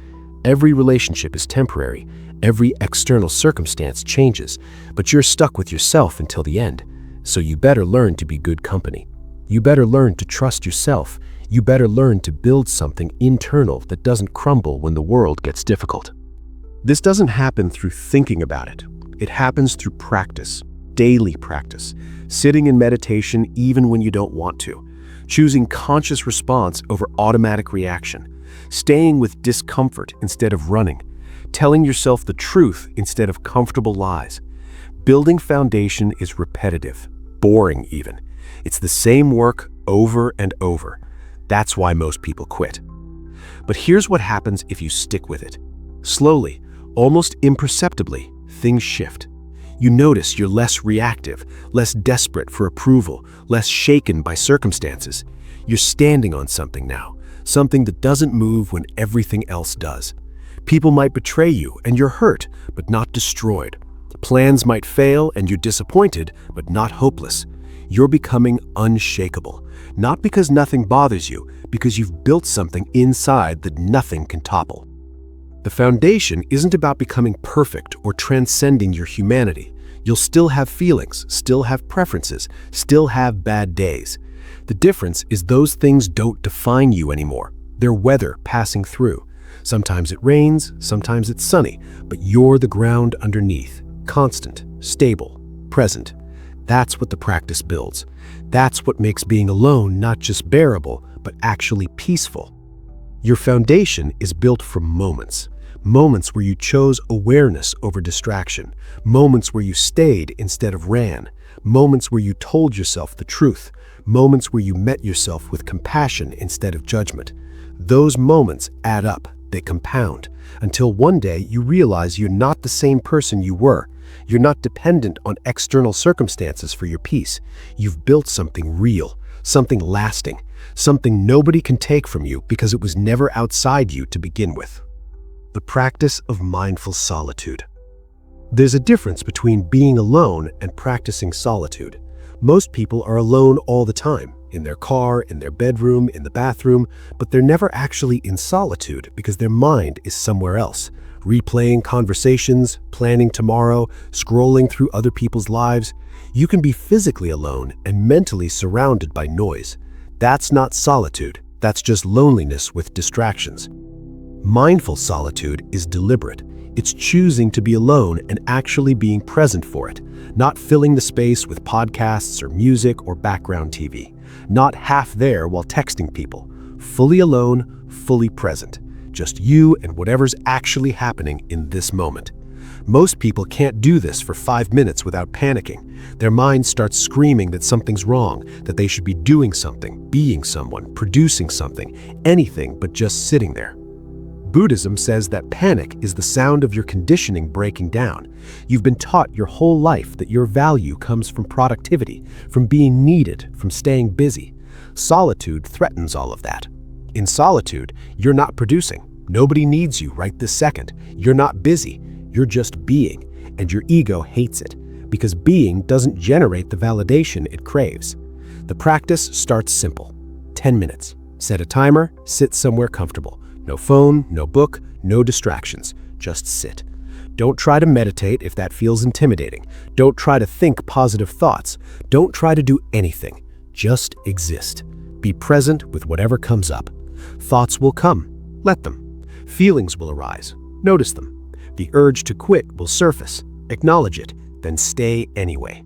Every relationship is temporary. Every external circumstance changes, but you're stuck with yourself until the end. So you better learn to be good company. You better learn to trust yourself. You better learn to build something internal that doesn't crumble when the world gets difficult. This doesn't happen through thinking about it. It happens through practice, daily practice, sitting in meditation even when you don't want to, choosing conscious response over automatic reaction, staying with discomfort instead of running, telling yourself the truth instead of comfortable lies. Building foundation is repetitive, boring even. It's the same work over and over. That's why most people quit. But here's what happens if you stick with it. Slowly, almost imperceptibly, things shift. You notice you're less reactive, less desperate for approval, less shaken by circumstances. You're standing on something now, something that doesn't move when everything else does. People might betray you and you're hurt, but not destroyed. Plans might fail and you're disappointed, but not hopeless. You're becoming unshakable, not because nothing bothers you, because you've built something inside that nothing can topple. The foundation isn't about becoming perfect or transcending your humanity. You'll still have feelings, still have preferences, still have bad days. The difference is those things don't define you anymore. They're weather passing through. Sometimes it rains, sometimes it's sunny, but you're the ground underneath, constant, stable, present. That's what the practice builds. That's what makes being alone not just bearable, but actually peaceful. Your foundation is built from moments. Moments where you chose awareness over distraction. Moments where you stayed instead of ran. Moments where you told yourself the truth. Moments where you met yourself with compassion instead of judgment. Those moments add up. They compound, until one day you realize you're not the same person you were. You're not dependent on external circumstances for your peace. You've built something real, something lasting, something nobody can take from you because it was never outside you to begin with. The practice of mindful solitude. There's a difference between being alone and practicing solitude. Most people are alone all the time, in their car, in their bedroom, in the bathroom, but they're never actually in solitude because their mind is somewhere else, replaying conversations, planning tomorrow, scrolling through other people's lives. You can be physically alone and mentally surrounded by noise. That's not solitude. That's just loneliness with distractions. Mindful solitude is deliberate. It's choosing to be alone and actually being present for it, not filling the space with podcasts or music or background TV, not half there while texting people. Fully alone, fully present. Just you and whatever's actually happening in this moment. Most people can't do this for 5 minutes without panicking. Their mind starts screaming that something's wrong, that they should be doing something, being someone, producing something, anything but just sitting there. Buddhism says that panic is the sound of your conditioning breaking down. You've been taught your whole life that your value comes from productivity, from being needed, from staying busy. Solitude threatens all of that. In solitude, you're not producing. Nobody needs you right this second. You're not busy. You're just being, and your ego hates it, because being doesn't generate the validation it craves. The practice starts simple. 10 minutes. Set a timer, sit somewhere comfortable. No phone, no book, no distractions. Just sit. Don't try to meditate if that feels intimidating. Don't try to think positive thoughts. Don't try to do anything. Just exist. Be present with whatever comes up. Thoughts will come. Let them. Feelings will arise. Notice them. The urge to quit will surface. Acknowledge it, then stay anyway.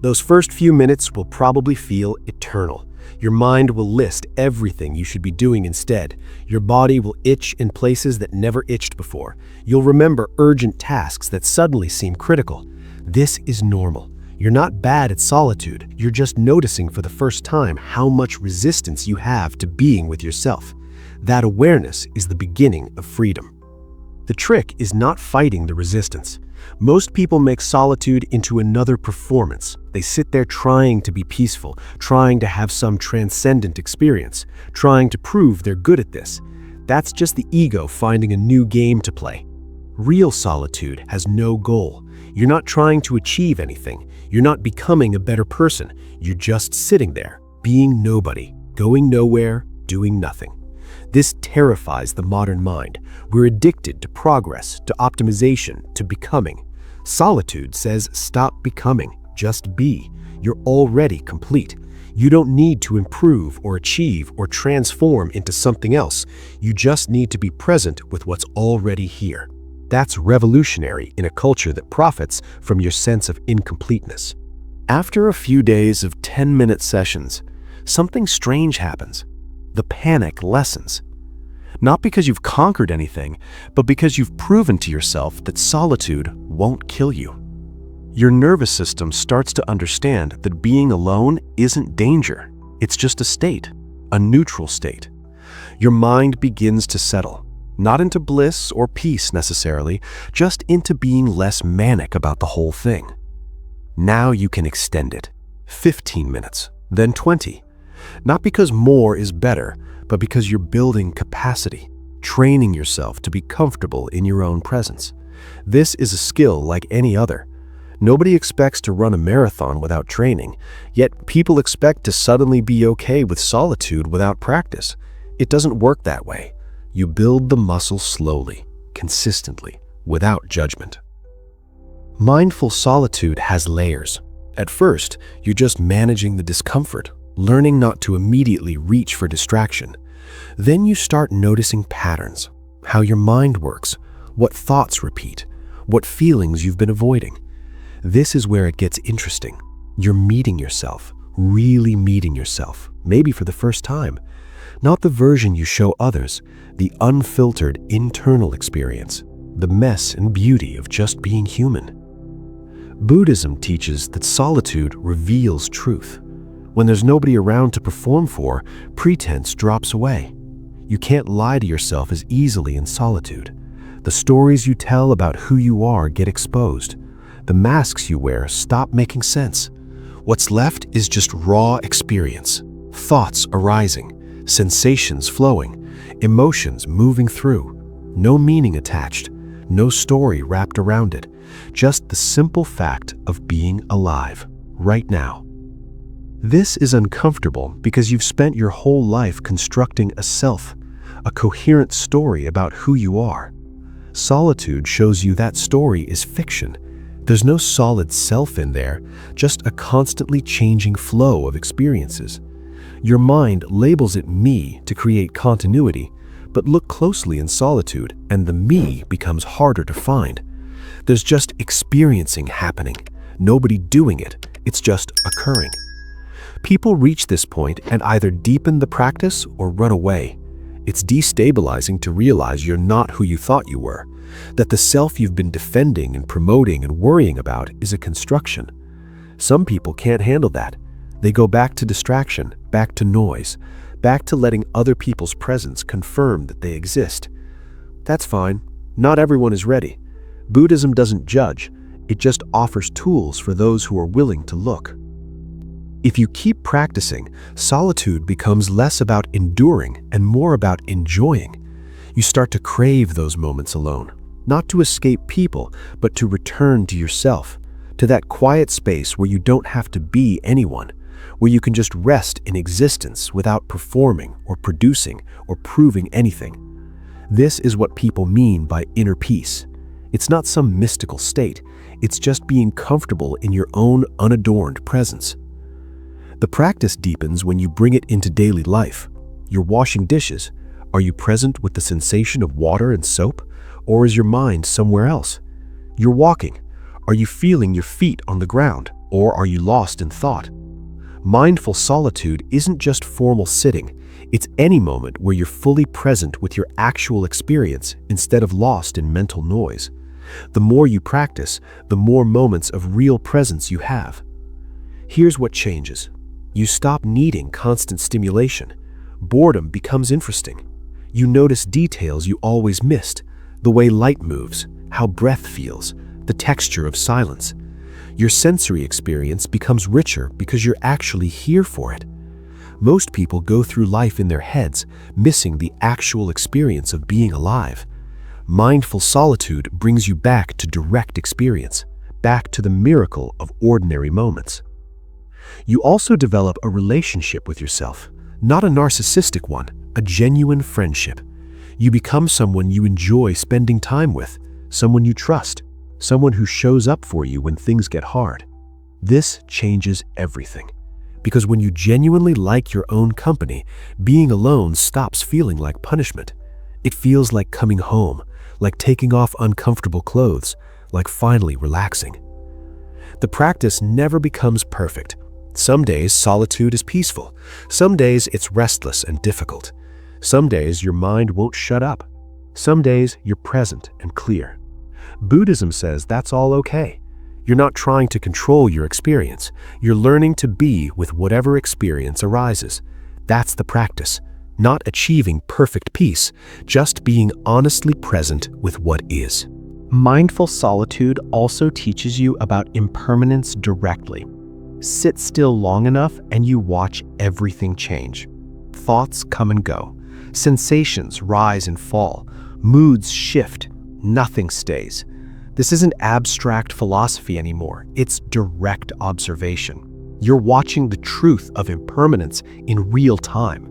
Those first few minutes will probably feel eternal. Your mind will list everything you should be doing instead. Your body will itch in places that never itched before. You'll remember urgent tasks that suddenly seem critical. This is normal. You're not bad at solitude. You're just noticing for the first time how much resistance you have to being with yourself. That awareness is the beginning of freedom. The trick is not fighting the resistance. Most people make solitude into another performance. They sit there trying to be peaceful, trying to have some transcendent experience, trying to prove they're good at this. That's just the ego finding a new game to play. Real solitude has no goal. You're not trying to achieve anything. You're not becoming a better person. You're just sitting there, being nobody, going nowhere, doing nothing. This terrifies the modern mind. We're addicted to progress, to optimization, to becoming. Solitude says stop becoming, just be. You're already complete. You don't need to improve or achieve or transform into something else. You just need to be present with what's already here. That's revolutionary in a culture that profits from your sense of incompleteness. After a few days of 10-minute sessions, something strange happens. The panic lessens. Not because you've conquered anything, but because you've proven to yourself that solitude won't kill you. Your nervous system starts to understand that being alone isn't danger. It's just a state, a neutral state. Your mind begins to settle, not into bliss or peace necessarily, just into being less manic about the whole thing. Now you can extend it. 15 minutes, then 20. Not because more is better, but because you're building capacity, training yourself to be comfortable in your own presence. This is a skill like any other. Nobody expects to run a marathon without training, yet people expect to suddenly be okay with solitude without practice. It doesn't work that way. You build the muscle slowly, consistently, without judgment. Mindful solitude has layers. At first, you're just managing the discomfort, learning not to immediately reach for distraction. Then you start noticing patterns, how your mind works, what thoughts repeat, what feelings you've been avoiding. This is where it gets interesting. You're meeting yourself, really meeting yourself, maybe for the first time. Not the version you show others, the unfiltered internal experience, the mess and beauty of just being human. Buddhism teaches that solitude reveals truth. When there's nobody around to perform for, pretense drops away. You can't lie to yourself as easily in solitude. The stories you tell about who you are get exposed. The masks you wear stop making sense. What's left is just raw experience, thoughts arising, sensations flowing, emotions moving through. No meaning attached, no story wrapped around it, just the simple fact of being alive, right now. This is uncomfortable because you've spent your whole life constructing a self, a coherent story about who you are. Solitude shows you that story is fiction. There's no solid self in there, just a constantly changing flow of experiences. Your mind labels it me to create continuity, but look closely in solitude and the me becomes harder to find. There's just experiencing happening, nobody doing it, it's just occurring. People reach this point and either deepen the practice or run away. It's destabilizing to realize you're not who you thought you were, that the self you've been defending and promoting and worrying about is a construction. Some people can't handle that. They go back to distraction, back to noise, back to letting other people's presence confirm that they exist. That's fine. Not everyone is ready. Buddhism doesn't judge. It just offers tools for those who are willing to look. If you keep practicing, solitude becomes less about enduring and more about enjoying. You start to crave those moments alone, not to escape people, but to return to yourself, to that quiet space where you don't have to be anyone, where you can just rest in existence without performing or producing or proving anything. This is what people mean by inner peace. It's not some mystical state, it's just being comfortable in your own unadorned presence. The practice deepens when you bring it into daily life. You're washing dishes. Are you present with the sensation of water and soap? Or is your mind somewhere else? You're walking. Are you feeling your feet on the ground? Or are you lost in thought? Mindful solitude isn't just formal sitting. It's any moment where you're fully present with your actual experience instead of lost in mental noise. The more you practice, the more moments of real presence you have. Here's what changes. You stop needing constant stimulation. Boredom becomes interesting. You notice details you always missed, the way light moves, how breath feels, the texture of silence. Your sensory experience becomes richer because you're actually here for it. Most people go through life in their heads, missing the actual experience of being alive. Mindful solitude brings you back to direct experience, back to the miracle of ordinary moments. You also develop a relationship with yourself, not a narcissistic one, a genuine friendship. You become someone you enjoy spending time with, someone you trust, someone who shows up for you when things get hard. This changes everything. Because when you genuinely like your own company, being alone stops feeling like punishment. It feels like coming home, like taking off uncomfortable clothes, like finally relaxing. The practice never becomes perfect. Some days solitude is peaceful. Some days it's restless and difficult. Some days your mind won't shut up. Some days you're present and clear. Buddhism says that's all okay. You're not trying to control your experience. You're learning to be with whatever experience arises. That's the practice. Not achieving perfect peace, just being honestly present with what is. Mindful solitude also teaches you about impermanence directly. Sit still long enough and you watch everything change. Thoughts come and go. Sensations rise and fall. Moods shift. Nothing stays. This isn't abstract philosophy anymore. It's direct observation. You're watching the truth of impermanence in real time.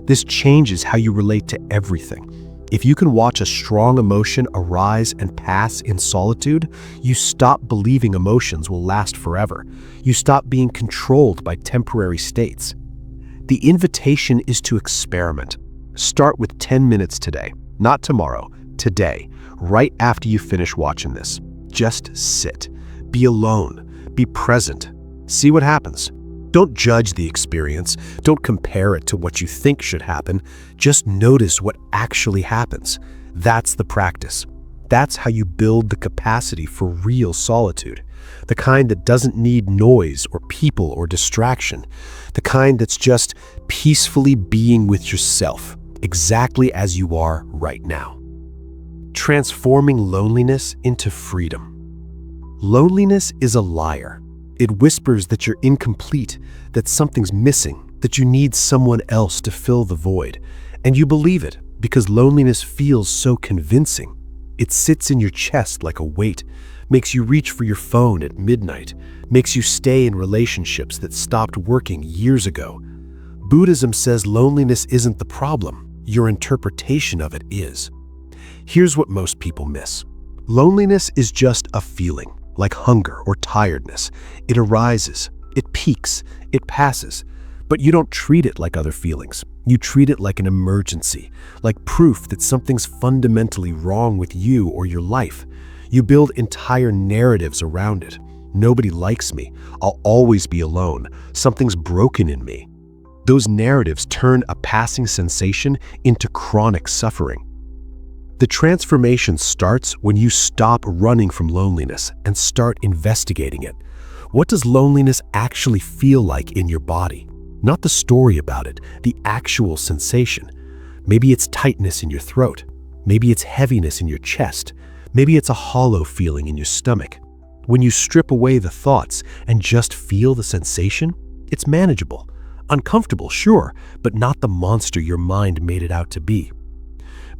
This changes how you relate to everything. If you can watch a strong emotion arise and pass in solitude, you stop believing emotions will last forever. You stop being controlled by temporary states. The invitation is to experiment. Start with 10 minutes today, not tomorrow, today, right after you finish watching this. Just sit. Be alone. Be present. See what happens. Don't judge the experience. Don't compare it to what you think should happen. Just notice what actually happens. That's the practice. That's how you build the capacity for real solitude. The kind that doesn't need noise or people or distraction. The kind that's just peacefully being with yourself, exactly as you are right now. Transforming loneliness into freedom. Loneliness is a liar. It whispers that you're incomplete, that something's missing, that you need someone else to fill the void. And you believe it because loneliness feels so convincing. It sits in your chest like a weight, makes you reach for your phone at midnight, makes you stay in relationships that stopped working years ago. Buddhism says loneliness isn't the problem, your interpretation of it is. Here's what most people miss. Loneliness is just a feeling. Like hunger or tiredness. It arises, it peaks, it passes. But you don't treat it like other feelings. You treat it like an emergency, like proof that something's fundamentally wrong with you or your life. You build entire narratives around it. Nobody likes me. I'll always be alone. Something's broken in me. Those narratives turn a passing sensation into chronic suffering. The transformation starts when you stop running from loneliness and start investigating it. What does loneliness actually feel like in your body? Not the story about it, the actual sensation. Maybe it's tightness in your throat. Maybe it's heaviness in your chest. Maybe it's a hollow feeling in your stomach. When you strip away the thoughts and just feel the sensation, it's manageable. Uncomfortable, sure, but not the monster your mind made it out to be.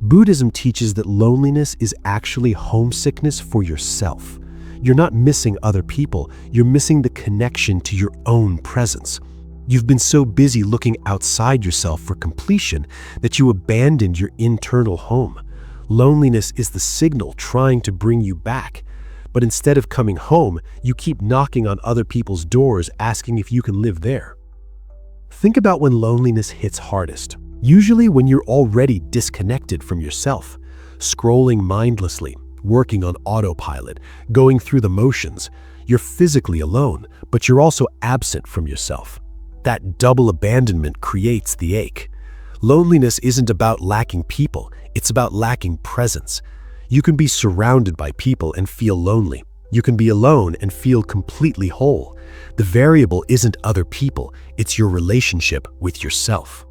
Buddhism teaches that loneliness is actually homesickness for yourself. You're not missing other people, you're missing the connection to your own presence. You've been so busy looking outside yourself for completion that you abandoned your internal home. Loneliness is the signal trying to bring you back. But instead of coming home, you keep knocking on other people's doors asking if you can live there. Think about when loneliness hits hardest. Usually when you're already disconnected from yourself, scrolling mindlessly, working on autopilot, going through the motions. You're physically alone, but you're also absent from yourself. That double abandonment creates the ache. Loneliness isn't about lacking people, it's about lacking presence. You can be surrounded by people and feel lonely. You can be alone and feel completely whole. The variable isn't other people, it's your relationship with yourself.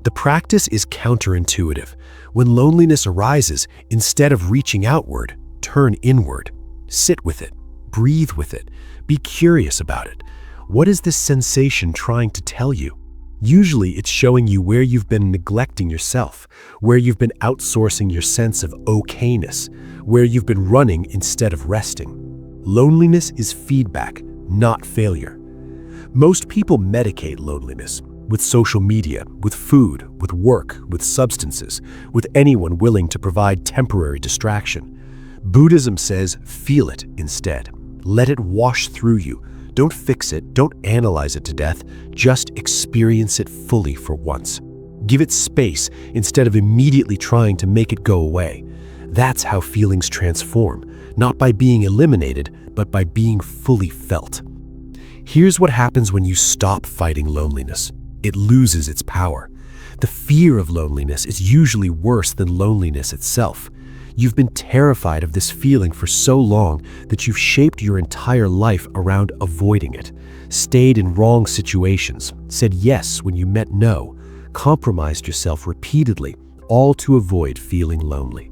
The practice is counterintuitive. When loneliness arises, instead of reaching outward, turn inward. Sit with it, breathe with it, be curious about it. What is this sensation trying to tell you? Usually it's showing you where you've been neglecting yourself, where you've been outsourcing your sense of okayness, where you've been running instead of resting. Loneliness is feedback, not failure. Most people medicate loneliness with social media, with food, with work, with substances, with anyone willing to provide temporary distraction. Buddhism says feel it instead. Let it wash through you. Don't fix it, don't analyze it to death, just experience it fully for once. Give it space instead of immediately trying to make it go away. That's how feelings transform, not by being eliminated, but by being fully felt. Here's what happens when you stop fighting loneliness. It loses its power. The fear of loneliness is usually worse than loneliness itself. You've been terrified of this feeling for so long that you've shaped your entire life around avoiding it, stayed in wrong situations, said yes when you meant no, compromised yourself repeatedly, all to avoid feeling lonely.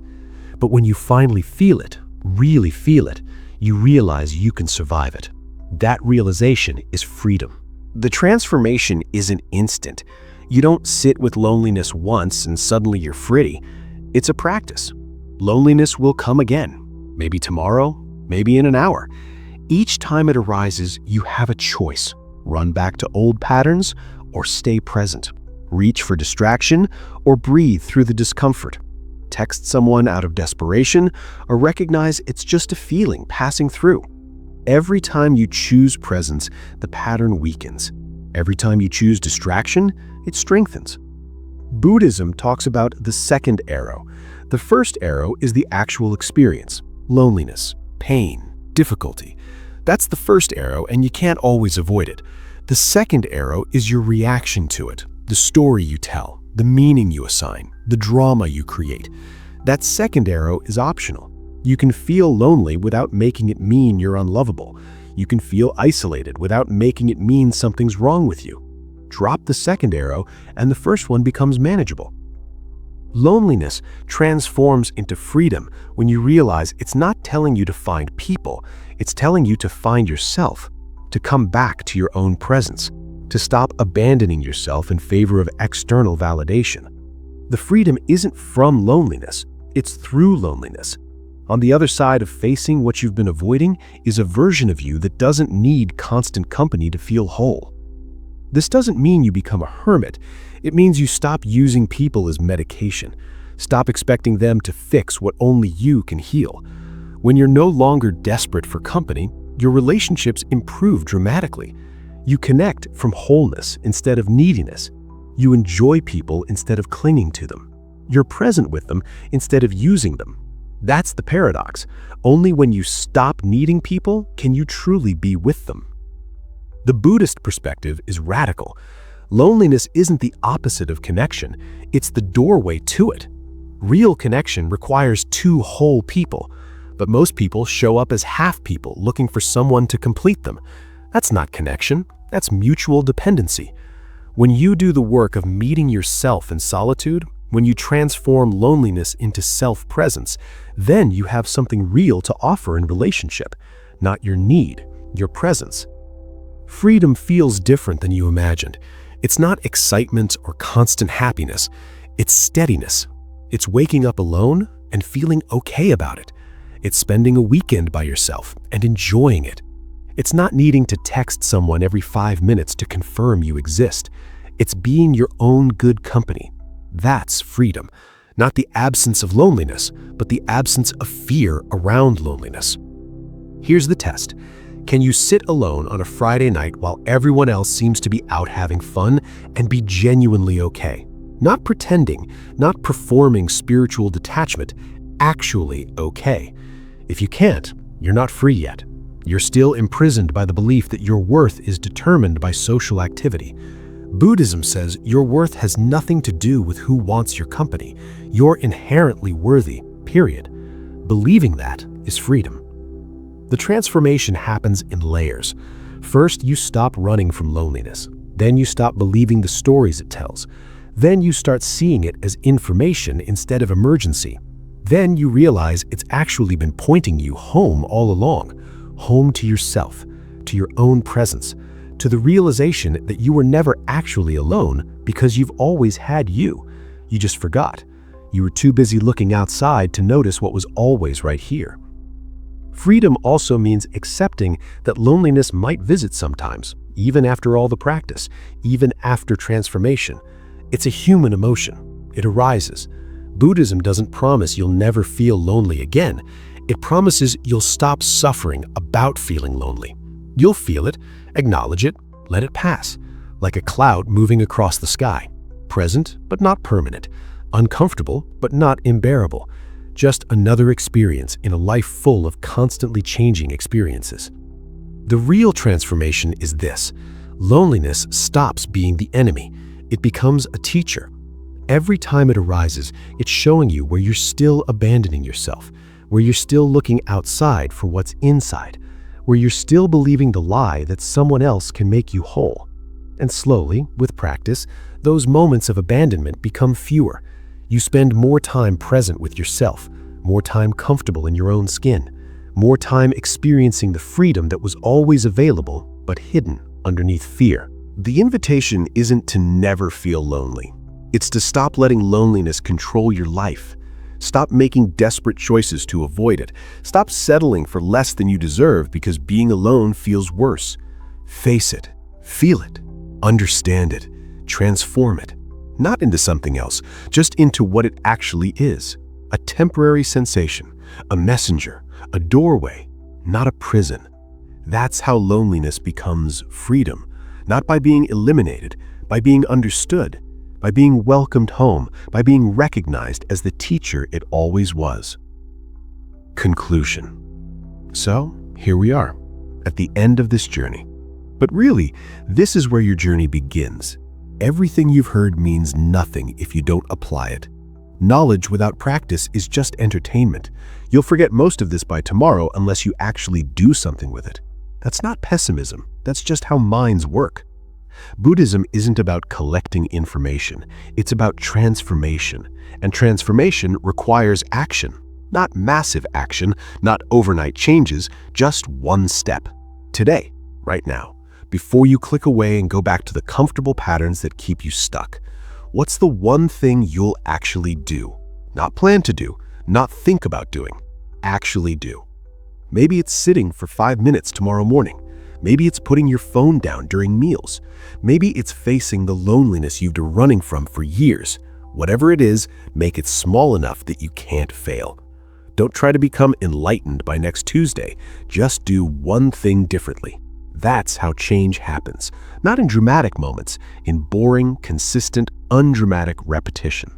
But when you finally feel it, really feel it, you realize you can survive it. That realization is freedom. The transformation isn't instant. You don't sit with loneliness once and suddenly you're free. It's a practice. Loneliness will come again, maybe tomorrow, maybe in an hour. Each time it arises, you have a choice. Run back to old patterns or stay present. Reach for distraction or breathe through the discomfort. Text someone out of desperation or recognize it's just a feeling passing through. Every time you choose presence, the pattern weakens. Every time you choose distraction, it strengthens. Buddhism talks about the second arrow. The first arrow is the actual experience, loneliness, pain, difficulty. That's the first arrow and you can't always avoid it. The second arrow is your reaction to it, the story you tell, the meaning you assign, the drama you create. That second arrow is optional. You can feel lonely without making it mean you're unlovable. You can feel isolated without making it mean something's wrong with you. Drop the second arrow and the first one becomes manageable. Loneliness transforms into freedom when you realize it's not telling you to find people, it's telling you to find yourself, to come back to your own presence, to stop abandoning yourself in favor of external validation. The freedom isn't from loneliness, it's through loneliness. On the other side of facing what you've been avoiding is a version of you that doesn't need constant company to feel whole. This doesn't mean you become a hermit. It means you stop using people as medication. Stop expecting them to fix what only you can heal. When you're no longer desperate for company, your relationships improve dramatically. You connect from wholeness instead of neediness. You enjoy people instead of clinging to them. You're present with them instead of using them. That's the paradox. Only when you stop needing people can you truly be with them. The Buddhist perspective is radical. Loneliness isn't the opposite of connection, it's the doorway to it. Real connection requires two whole people, but most people show up as half people looking for someone to complete them. That's not connection, that's mutual dependency. When you do the work of meeting yourself in solitude, when you transform loneliness into self-presence, then you have something real to offer in relationship, not your need, your presence. Freedom feels different than you imagined. It's not excitement or constant happiness, it's steadiness. It's waking up alone and feeling okay about it. It's spending a weekend by yourself and enjoying it. It's not needing to text someone every 5 minutes to confirm you exist. It's being your own good company. That's freedom. Not the absence of loneliness, but the absence of fear around loneliness. Here's the test. Can you sit alone on a Friday night while everyone else seems to be out having fun and be genuinely okay? Not pretending, not performing spiritual detachment, actually okay. If you can't, you're not free yet. You're still imprisoned by the belief that your worth is determined by social activity. Buddhism says your worth has nothing to do with who wants your company. You're inherently worthy, period. Believing that is freedom. The transformation happens in layers. First, you stop running from loneliness. Then you stop believing the stories it tells. Then you start seeing it as information instead of emergency. Then you realize it's actually been pointing you home all along. Home to yourself, to your own presence, to the realization that you were never actually alone because you've always had you. You just forgot. You were too busy looking outside to notice what was always right here. Freedom also means accepting that loneliness might visit sometimes, even after all the practice, even after transformation. It's a human emotion. It arises. Buddhism doesn't promise you'll never feel lonely again. It promises you'll stop suffering about feeling lonely. You'll feel it, acknowledge it, let it pass, like a cloud moving across the sky. Present, but not permanent. Uncomfortable, but not unbearable. Just another experience in a life full of constantly changing experiences. The real transformation is this. Loneliness stops being the enemy. It becomes a teacher. Every time it arises, it's showing you where you're still abandoning yourself, where you're still looking outside for what's inside, where you're still believing the lie that someone else can make you whole. And slowly, with practice, those moments of abandonment become fewer. You spend more time present with yourself, more time comfortable in your own skin, more time experiencing the freedom that was always available but hidden underneath fear. The invitation isn't to never feel lonely. It's to stop letting loneliness control your life. Stop making desperate choices to avoid it. Stop settling for less than you deserve because being alone feels worse. Face it, feel it, understand it, transform it. Not into something else, just into what it actually is. A temporary sensation, a messenger, a doorway, not a prison. That's how loneliness becomes freedom. Not by being eliminated, by being understood, by being welcomed home, by being recognized as the teacher it always was. Conclusion. So, here we are, at the end of this journey. But really, this is where your journey begins. Everything you've heard means nothing if you don't apply it. Knowledge without practice is just entertainment. You'll forget most of this by tomorrow unless you actually do something with it. That's not pessimism. That's just how minds work. Buddhism isn't about collecting information. It's about transformation. And transformation requires action. Not massive action, not overnight changes, just one step. Today, right now. Before you click away and go back to the comfortable patterns that keep you stuck. What's the one thing you'll actually do? Not plan to do, not think about doing. Actually do. Maybe it's sitting for 5 minutes tomorrow morning. Maybe it's putting your phone down during meals. Maybe it's facing the loneliness you've been running from for years. Whatever it is, make it small enough that you can't fail. Don't try to become enlightened by next Tuesday. Just do one thing differently. That's how change happens. Not in dramatic moments, in boring, consistent, undramatic repetition.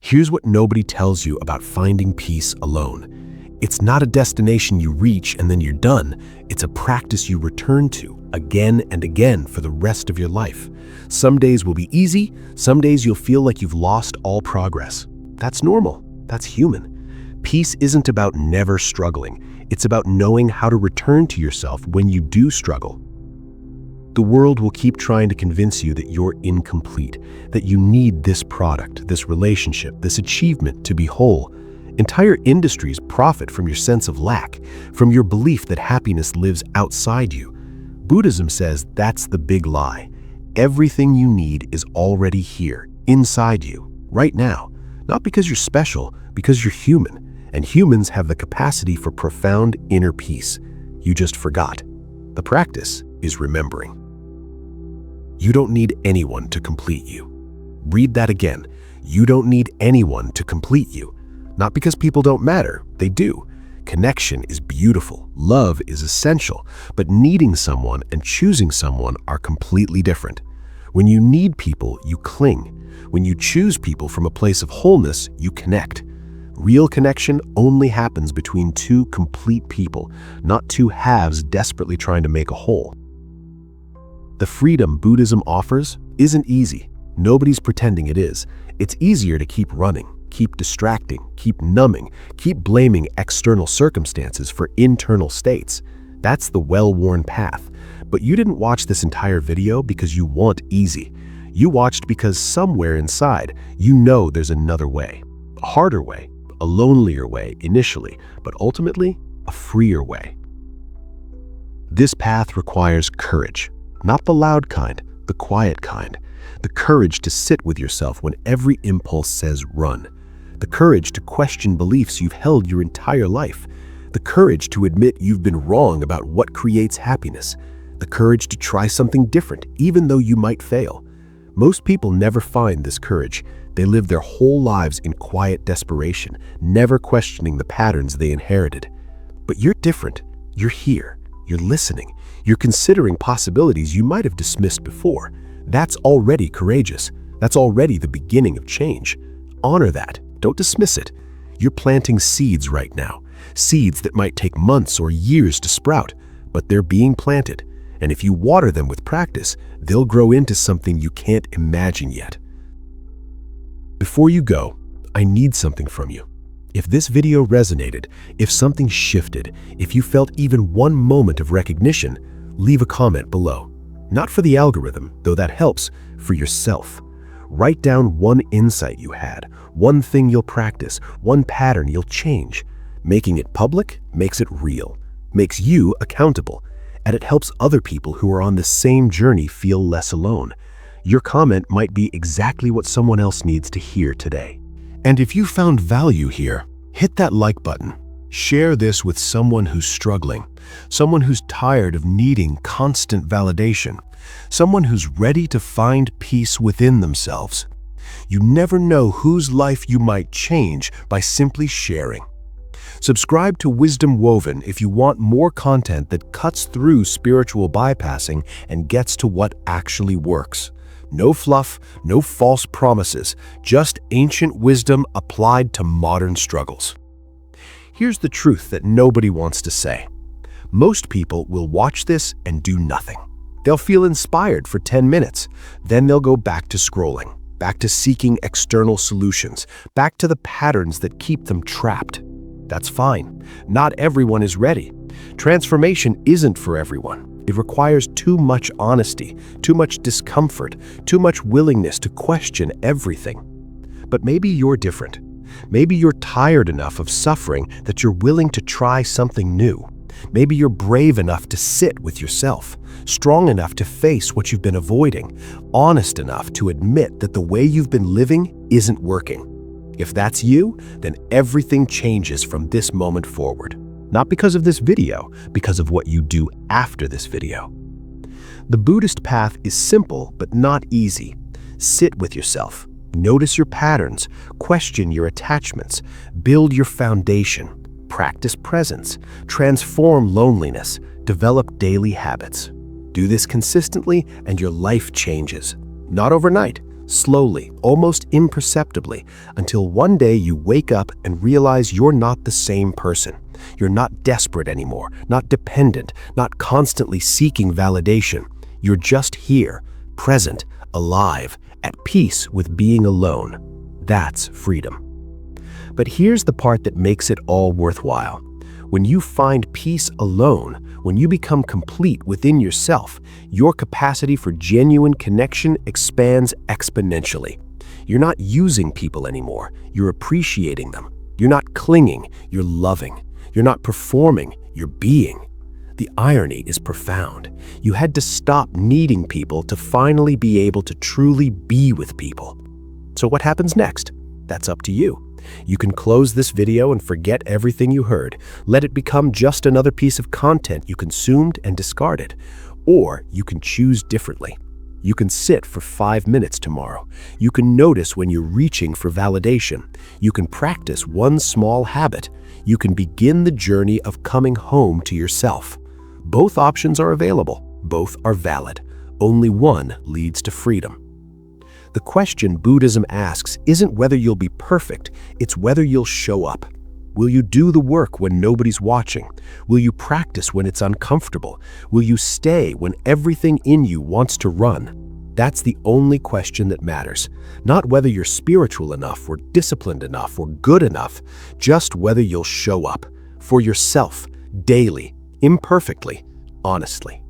Here's what nobody tells you about finding peace alone. It's not a destination you reach and then you're done. It's a practice you return to again and again for the rest of your life. Some days will be easy, some days you'll feel like you've lost all progress. That's normal. That's human. Peace isn't about never struggling. It's about knowing how to return to yourself when you do struggle. The world will keep trying to convince you that you're incomplete, that you need this product, this relationship, this achievement to be whole. Entire industries profit from your sense of lack, from your belief that happiness lives outside you. Buddhism says that's the big lie. Everything you need is already here, inside you, right now. Not because you're special, because you're human, and humans have the capacity for profound inner peace. You just forgot. The practice is remembering. You don't need anyone to complete you. Read that again. You don't need anyone to complete you. Not because people don't matter, they do. Connection is beautiful, love is essential, but needing someone and choosing someone are completely different. When you need people, you cling. When you choose people from a place of wholeness, you connect. Real connection only happens between two complete people, not two halves desperately trying to make a whole. The freedom Buddhism offers isn't easy. Nobody's pretending it is. It's easier to keep running, keep distracting, keep numbing, keep blaming external circumstances for internal states. That's the well-worn path. But you didn't watch this entire video because you want easy. You watched because somewhere inside, you know there's another way. A harder way, a lonelier way initially, but ultimately, a freer way. This path requires courage, not the loud kind, the quiet kind. The courage to sit with yourself when every impulse says run. The courage to question beliefs you've held your entire life. The courage to admit you've been wrong about what creates happiness. The courage to try something different, even though you might fail. Most people never find this courage. They live their whole lives in quiet desperation, never questioning the patterns they inherited. But you're different. You're here. You're listening. You're considering possibilities you might have dismissed before. That's already courageous. That's already the beginning of change. Honor that. Don't dismiss it. You're planting seeds right now. Seeds that might take months or years to sprout, but they're being planted. And if you water them with practice, they'll grow into something you can't imagine yet. Before you go, I need something from you. If this video resonated, if something shifted, if you felt even one moment of recognition, leave a comment below. Not for the algorithm, though that helps, for yourself. Write down one insight you had, one thing you'll practice, one pattern you'll change. Making it public makes it real, makes you accountable, and it helps other people who are on the same journey feel less alone. Your comment might be exactly what someone else needs to hear today. And if you found value here, hit that like button. Share this with someone who's struggling, someone who's tired of needing constant validation, someone who's ready to find peace within themselves. You never know whose life you might change by simply sharing. Subscribe to Wisdom Woven if you want more content that cuts through spiritual bypassing and gets to what actually works. No fluff, no false promises, just ancient wisdom applied to modern struggles. Here's the truth that nobody wants to say. Most people will watch this and do nothing. They'll feel inspired for 10 minutes. Then they'll go back to scrolling, back to seeking external solutions, back to the patterns that keep them trapped. That's fine. Not everyone is ready. Transformation isn't for everyone. It requires too much honesty, too much discomfort, too much willingness to question everything. But maybe you're different. Maybe you're tired enough of suffering that you're willing to try something new. Maybe you're brave enough to sit with yourself, strong enough to face what you've been avoiding, honest enough to admit that the way you've been living isn't working. If that's you, then everything changes from this moment forward. Not because of this video, because of what you do after this video. The Buddhist path is simple but not easy. Sit with yourself. Notice your patterns, question your attachments, build your foundation, practice presence, transform loneliness, Develop daily habits. Do this consistently and your life changes. Not overnight, slowly, almost imperceptibly, until one day you wake up and realize you're not the same person. You're not desperate anymore, not dependent, not constantly seeking validation. You're just here, present, alive, at peace with being alone. That's freedom. But here's the part that makes it all worthwhile. When you find peace alone, when you become complete within yourself, your capacity for genuine connection expands exponentially. You're not using people anymore, you're appreciating them. You're not clinging, you're loving. You're not performing, you're being. The irony is profound. You had to stop needing people to finally be able to truly be with people. So what happens next? That's up to you. You can close this video and forget everything you heard. Let it become just another piece of content you consumed and discarded. Or you can choose differently. You can sit for 5 minutes tomorrow. You can notice when you're reaching for validation. You can practice one small habit. You can begin the journey of coming home to yourself. Both options are available. Both are valid. Only one leads to freedom. The question Buddhism asks isn't whether you'll be perfect, it's whether you'll show up. Will you do the work when nobody's watching? Will you practice when it's uncomfortable? Will you stay when everything in you wants to run? That's the only question that matters. Not whether you're spiritual enough or disciplined enough or good enough, just whether you'll show up for yourself, daily, imperfectly, honestly.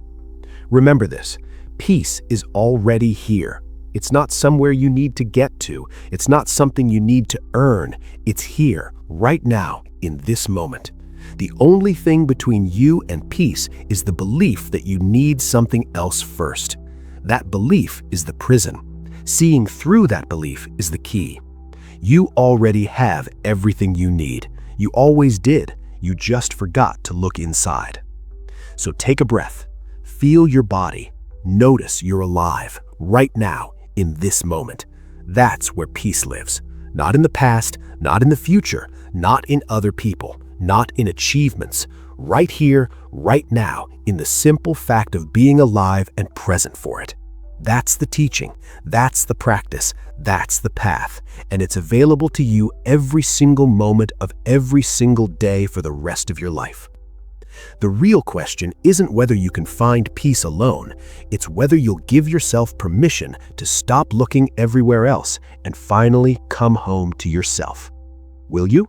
Remember this, peace is already here. It's not somewhere you need to get to. It's not something you need to earn. It's here, right now, in this moment. The only thing between you and peace is the belief that you need something else first. That belief is the prison. Seeing through that belief is the key. You already have everything you need. You always did. You just forgot to look inside. So take a breath. Feel your body. Notice you're alive, right now, in this moment. That's where peace lives. Not in the past, not in the future, not in other people, not in achievements. Right here, right now, in the simple fact of being alive and present for it. That's the teaching, that's the practice, that's the path, and it's available to you every single moment of every single day for the rest of your life. The real question isn't whether you can find peace alone, it's whether you'll give yourself permission to stop looking everywhere else and finally come home to yourself. Will you?